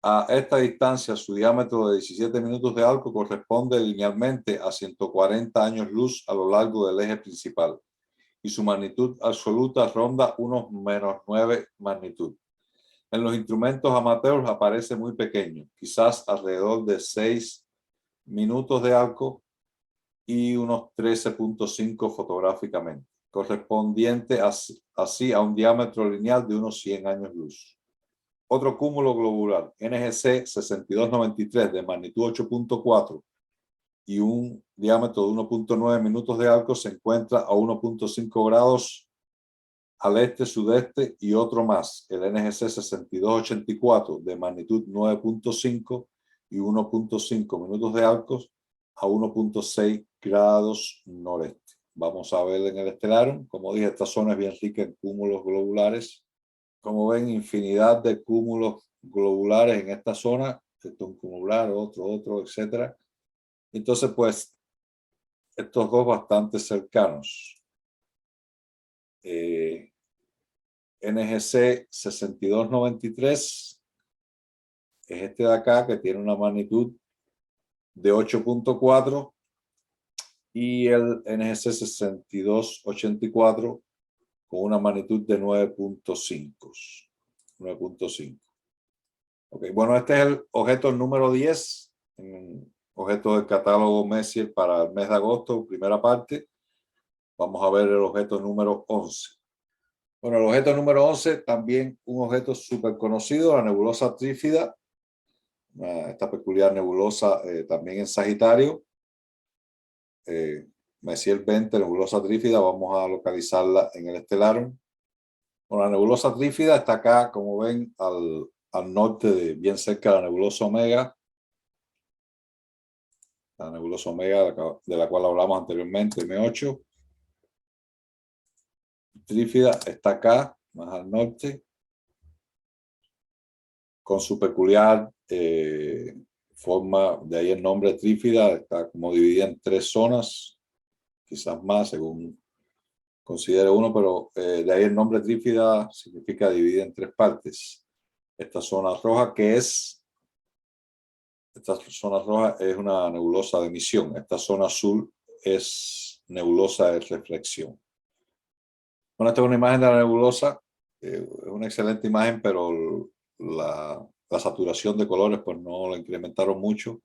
A esta distancia, su diámetro de 17 minutos de arco corresponde linealmente a 140 años luz a lo largo del eje principal, y su magnitud absoluta ronda unos -9 magnitud. En los instrumentos amateurs aparece muy pequeño, quizás alrededor de 6 minutos de arco y unos 13.5 fotográficamente, correspondiente así a un diámetro lineal de unos 100 años luz. Otro cúmulo globular, NGC 6293, de magnitud 8.4 y un diámetro de 1.9 minutos de arco, se encuentra a 1.5 grados al este-sudeste, y otro más, el NGC 6284, de magnitud 9.5 y 1.5 minutos de arcos, a 1.6 grados noreste. Vamos a ver en el Stellarium. Como dije, esta zona es bien rica en cúmulos globulares. Como ven, infinidad de cúmulos globulares en esta zona. Esto es un cumular, otro, etcétera. Entonces, pues, estos dos bastante cercanos. NGC 6293 es este de acá, que tiene una magnitud de 8.4, y el NGC 6284 con una magnitud de 9.5. 9.5. Okay, bueno, este es el objeto número 10, objeto del catálogo Messier para el mes de agosto, primera parte. Vamos a ver el objeto número 11. Bueno, el objeto número 11, también un objeto súper conocido, la nebulosa trífida, esta peculiar nebulosa también en Sagitario. Messier 20, nebulosa trífida, vamos a localizarla en el Stellarium. Bueno, la nebulosa trífida está acá, como ven, al norte, bien cerca de la nebulosa Omega. La nebulosa Omega, de la cual hablamos anteriormente, M8. Trífida está acá, más al norte, con su peculiar forma, de ahí el nombre trífida, está como dividida en 3 zonas, quizás más según considere uno, pero de ahí el nombre trífida significa dividida en 3 partes. Esta zona roja esta zona roja es una nebulosa de emisión, esta zona azul es nebulosa de reflexión. Bueno, esta es una imagen de la nebulosa, es una excelente imagen, pero la saturación de colores pues no la incrementaron mucho.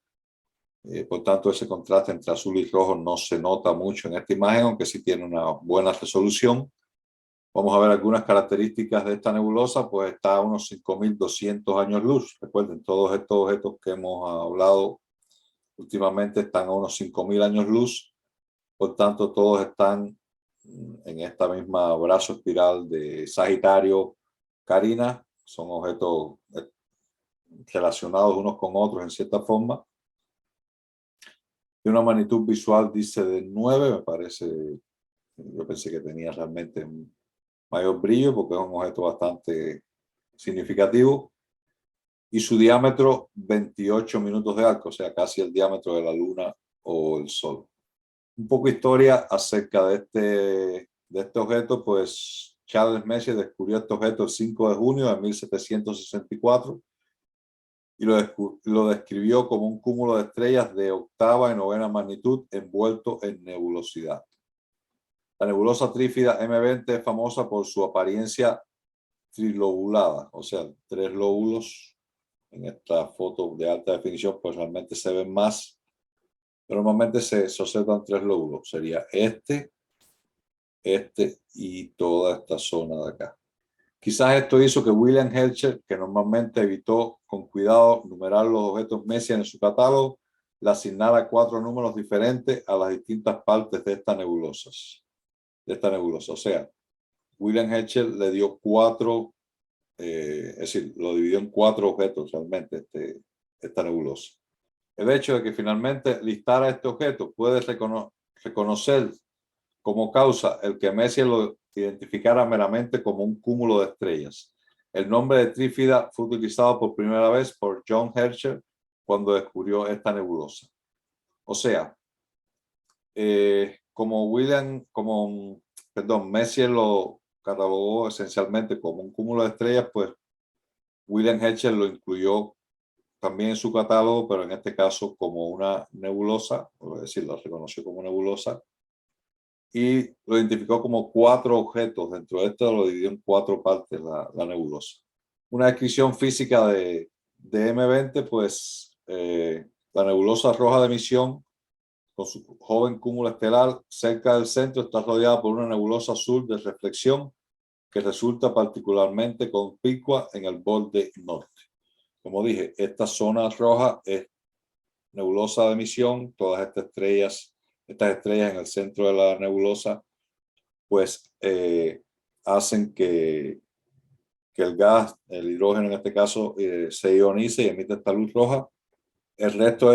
Por tanto, ese contraste entre azul y rojo no se nota mucho en esta imagen, aunque sí tiene una buena resolución. Vamos a ver algunas características de esta nebulosa, pues está a unos 5.200 años luz. Recuerden, todos estos objetos que hemos hablado últimamente están a unos 5.000 años luz. Por tanto, todos están en esta misma brazo espiral de Sagitario Carina. Son objetos relacionados unos con otros en cierta forma. Y una magnitud visual dice de 9, me parece. Yo pensé que tenía realmente un mayor brillo porque es un objeto bastante significativo. Y su diámetro 28 minutos de arco, o sea, casi el diámetro de la Luna o el Sol. Un poco de historia acerca de este objeto, pues Charles Messier descubrió este objeto el 5 de junio de 1764 y lo describió como un cúmulo de estrellas de octava y novena magnitud envuelto en nebulosidad. La nebulosa trífida M20 es famosa por su apariencia trilobulada, o sea, 3 lóbulos. En esta foto de alta definición, pues realmente se ven más, pero normalmente se observan 3 lóbulos. Sería este y toda esta zona de acá. Quizás esto hizo que William Herschel, que normalmente evitó con cuidado numerar los objetos Messier en su catálogo, le asignara 4 números diferentes a las distintas partes de esta nebulosa. O sea, William Herschel le dio 4, es decir, lo dividió en 4 objetos realmente esta nebulosa. El hecho de que finalmente listara este objeto puede reconocer como causa el que Messier lo identificara meramente como un cúmulo de estrellas. El nombre de trífida fue utilizado por primera vez por John Herschel cuando descubrió esta nebulosa. O sea, Messier lo catalogó esencialmente como un cúmulo de estrellas, pues William Herschel lo incluyó también en su catálogo, pero en este caso como una nebulosa, es decir, lo reconoció como nebulosa y lo identificó como 4 objetos. Dentro de esto lo dividió en 4 partes la nebulosa. Una descripción física de M20, pues la nebulosa roja de emisión con su joven cúmulo estelar cerca del centro está rodeada por una nebulosa azul de reflexión que resulta particularmente conspicua en el borde norte. Como dije, esta zona roja es nebulosa de emisión. Todas estas estrellas en el centro de la nebulosa, pues hacen que el gas, el hidrógeno en este caso, se ionice y emite esta luz roja. El resto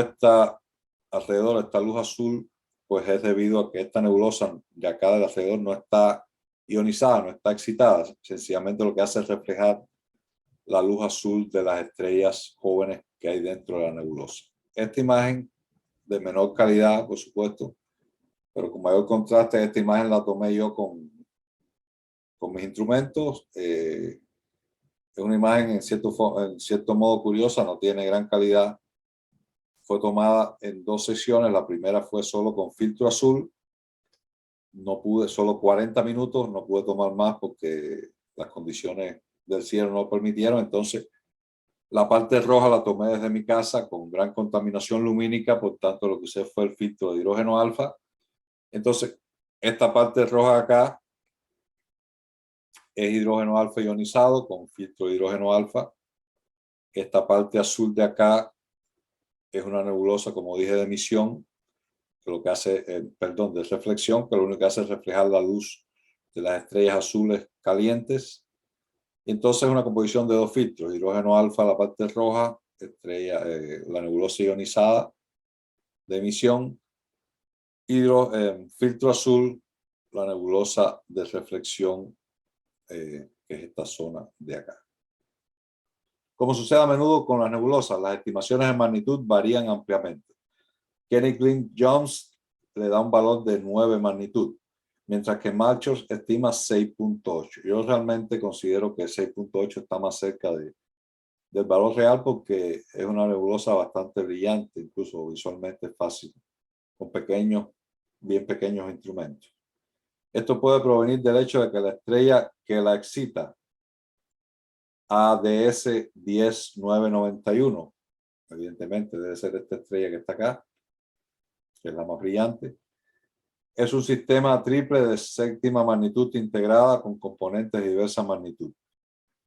alrededor de esta luz azul, pues es debido a que esta nebulosa de acá del alrededor no está ionizada, no está excitada. Sencillamente lo que hace es reflejar la luz azul de las estrellas jóvenes que hay dentro de la nebulosa. Esta imagen de menor calidad, por supuesto, pero con mayor contraste, esta imagen la tomé yo con mis instrumentos. Es una imagen en cierto modo curiosa, no tiene gran calidad. Fue tomada en 2 sesiones. La primera fue solo con filtro azul. No pude, solo 40 minutos, no pude tomar más porque las condiciones del cielo no lo permitieron. Entonces, la parte roja la tomé desde mi casa con gran contaminación lumínica, por tanto lo que usé fue el filtro de hidrógeno alfa. Entonces, esta parte roja acá es hidrógeno alfa ionizado con filtro de hidrógeno alfa. Esta parte azul de acá es una nebulosa, como dije, de emisión, que lo que hace, de reflexión, que lo único que hace es reflejar la luz de las estrellas azules calientes. Y entonces es una composición de 2 filtros, hidrógeno alfa, la parte roja, la nebulosa ionizada de emisión, filtro azul, la nebulosa de reflexión, que es esta zona de acá. Como sucede a menudo con las nebulosas, las estimaciones de magnitud varían ampliamente. Kenny Glynn Jones le da un valor de 9 magnitud, mientras que Malchus estima 6.8. Yo realmente considero que 6.8 está más cerca del valor real porque es una nebulosa bastante brillante, incluso visualmente fácil, con bien pequeños instrumentos. Esto puede provenir del hecho de que la estrella que la excita, ADS 10991, evidentemente debe ser esta estrella que está acá, que es la más brillante, es un sistema triple de 7ª magnitud integrada con componentes de diversa magnitud.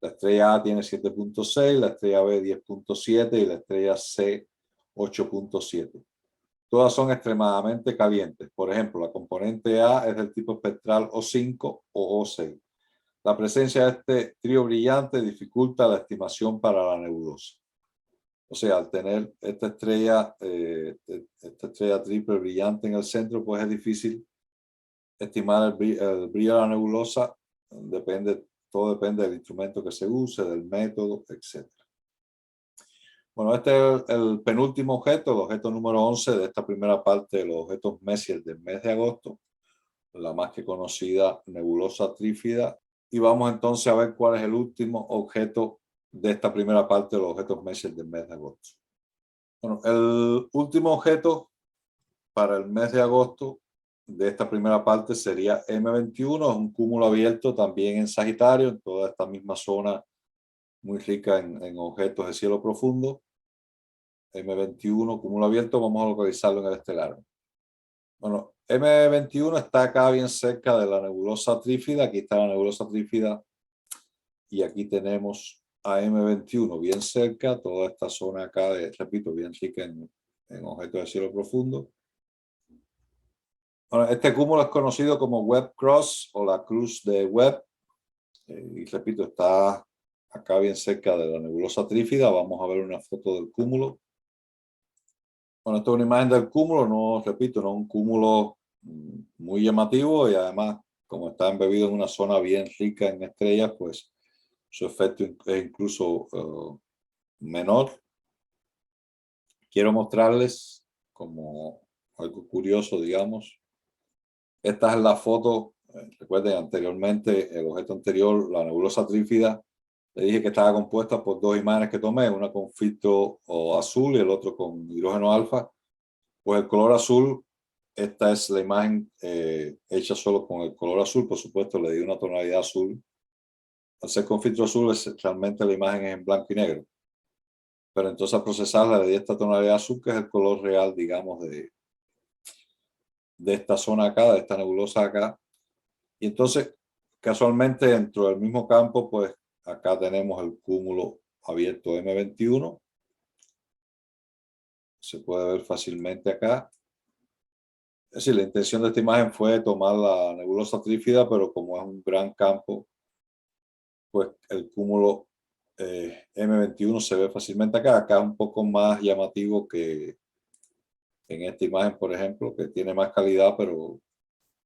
La estrella A tiene 7.6, la estrella B 10.7 y la estrella C 8.7. Todas son extremadamente calientes. Por ejemplo, la componente A es del tipo espectral O5 o O6. La presencia de este trío brillante dificulta la estimación para la nebulosa. O sea, al tener esta estrella triple brillante en el centro, pues es difícil estimar el brillo de la nebulosa. Todo depende del instrumento que se use, del método, etc. Bueno, este es el penúltimo objeto, el objeto número 11 de esta primera parte de los objetos Messier del mes de agosto, la más que conocida nebulosa trífida. Y vamos entonces a ver cuál es el último objeto de esta primera parte de los objetos Messier del mes de agosto. Bueno, el último objeto para el mes de agosto de esta primera parte sería M21, es un cúmulo abierto también en Sagitario, en toda esta misma zona muy rica en objetos de cielo profundo. M21, cúmulo abierto, vamos a localizarlo en el estelar. Bueno, M21 está acá bien cerca de la nebulosa trífida. Aquí está la nebulosa trífida y aquí tenemos a M21 bien cerca, toda esta zona acá, repito, bien rica en objetos de cielo profundo. Bueno, este cúmulo es conocido como Webb Cross o la cruz de Webb. Y repito, está acá bien cerca de la nebulosa trífida. Vamos a ver una foto del cúmulo. Bueno, esto es una imagen del cúmulo, no, repito, no es un cúmulo muy llamativo y además, como está embebido en una zona bien rica en estrellas, pues su efecto es incluso menor. Quiero mostrarles como algo curioso, digamos. Esta es la foto. Recuerden anteriormente, el objeto anterior, la nebulosa trífida, le dije que estaba compuesta por 2 imágenes que tomé, una con filtro azul y el otro con hidrógeno alfa. Pues el color azul, esta es la imagen hecha solo con el color azul, por supuesto le di una tonalidad azul. Al ser con filtro azul, realmente la imagen es en blanco y negro. Pero entonces al procesarla le di esta tonalidad azul, que es el color real, digamos, de esta zona acá, de esta nebulosa acá. Y entonces, casualmente, dentro del mismo campo, pues acá tenemos el cúmulo abierto M21. Se puede ver fácilmente acá. Es decir, la intención de esta imagen fue tomar la nebulosa trífida, pero como es un gran campo, pues el cúmulo M21 se ve fácilmente acá. Acá es un poco más llamativo que en esta imagen, por ejemplo, que tiene más calidad, pero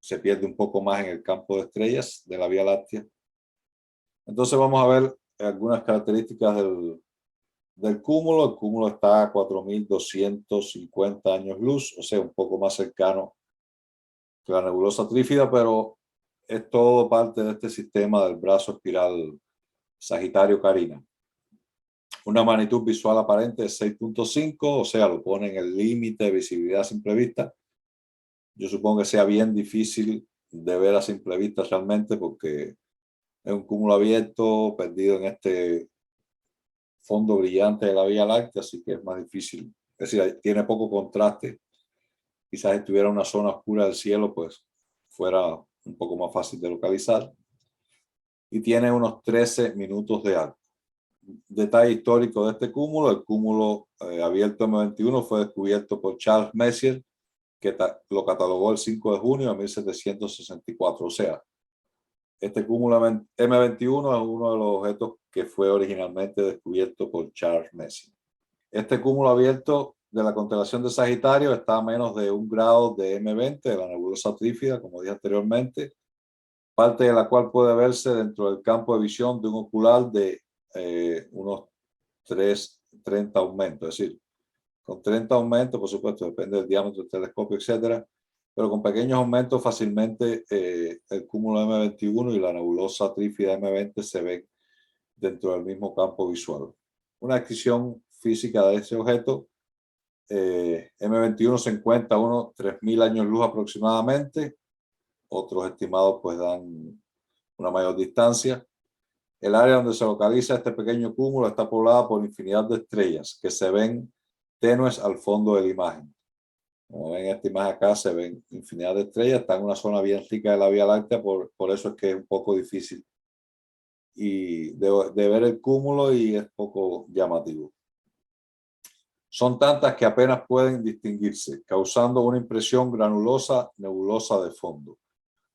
se pierde un poco más en el campo de estrellas de la Vía Láctea. Entonces vamos a ver algunas características del cúmulo. El cúmulo está a 4.250 años luz, o sea, un poco más cercano que la nebulosa trífida, pero es todo parte de este sistema del brazo espiral Sagitario-Carina. Una magnitud visual aparente de 6.5, o sea, lo pone en el límite de visibilidad a simple vista. Yo supongo que sea bien difícil de ver a simple vista realmente, porque es un cúmulo abierto, perdido en este fondo brillante de la Vía Láctea, así que es más difícil. Es decir, tiene poco contraste. Quizás si estuviera en una zona oscura del cielo, pues fuera un poco más fácil de localizar. Y tiene unos 13 minutos de arco. Detalle histórico de este cúmulo: el cúmulo abierto M21 fue descubierto por Charles Messier, que lo catalogó el 5 de junio de 1764. O sea, este cúmulo M21 es uno de los objetos que fue originalmente descubierto por Charles Messier. Este cúmulo abierto de la constelación de Sagitario está a menos de 1 grado de M20, de la nebulosa trífida, como dije anteriormente, parte de la cual puede verse dentro del campo de visión de un ocular de unos 30 aumentos. Es decir, con 30 aumentos, por supuesto, depende del diámetro del telescopio, etcétera, pero con pequeños aumentos fácilmente el cúmulo M21 y la nebulosa trífida M20 se ven dentro del mismo campo visual. Una descripción física de ese objeto: M21 se encuentra a unos 3.000 años luz aproximadamente. Otros estimados pues dan una mayor distancia. El área donde se localiza este pequeño cúmulo está poblada por infinidad de estrellas que se ven tenues al fondo de la imagen. Como ven esta imagen acá, se ven infinidad de estrellas. Está en una zona bien rica de la Vía Láctea, por eso es que es un poco difícil de ver el cúmulo y es poco llamativo. Son tantas que apenas pueden distinguirse, causando una impresión granulosa, nebulosa de fondo.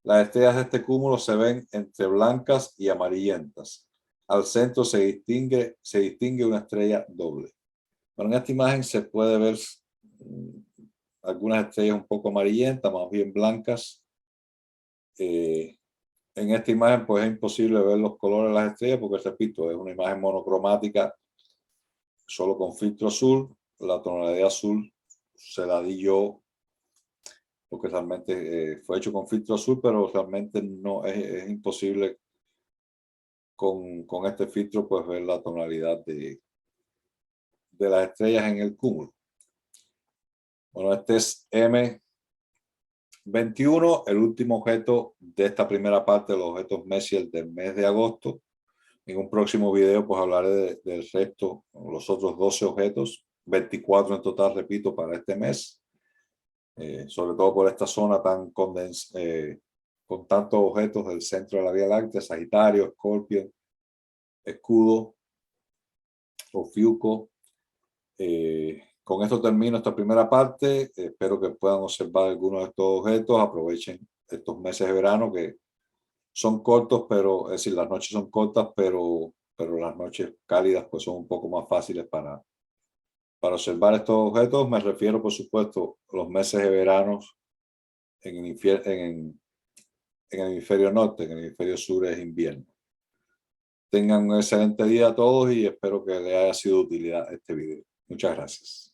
Las estrellas de este cúmulo se ven entre blancas y amarillentas. Al centro se distingue una estrella doble. Bueno, en esta imagen se puede ver algunas estrellas un poco amarillentas, más bien blancas. En esta imagen pues es imposible ver los colores de las estrellas porque, repito, es una imagen monocromática solo con filtro azul. La tonalidad azul se la di yo porque realmente fue hecho con filtro azul, pero realmente no es imposible con este filtro pues ver la tonalidad de las estrellas en el cúmulo. Bueno, este es M21, el último objeto de esta primera parte de los objetos Messier del mes de agosto. En un próximo video pues hablaré del resto, los otros 12 objetos, 24 en total, repito, para este mes. Sobre todo por esta zona tan con tantos objetos del centro de la Vía Láctea: Sagitario, Escorpio, Escudo, Ofiuco. Con esto termino esta primera parte. Espero que puedan observar algunos de estos objetos. Aprovechen estos meses de verano que son cortos, pero es decir, las noches son cortas, pero las noches cálidas pues son un poco más fáciles para observar estos objetos. Me refiero, por supuesto, a los meses de verano en el hemisferio norte. En el hemisferio sur es invierno. Tengan un excelente día a todos y espero que les haya sido de utilidad este video. Muchas gracias.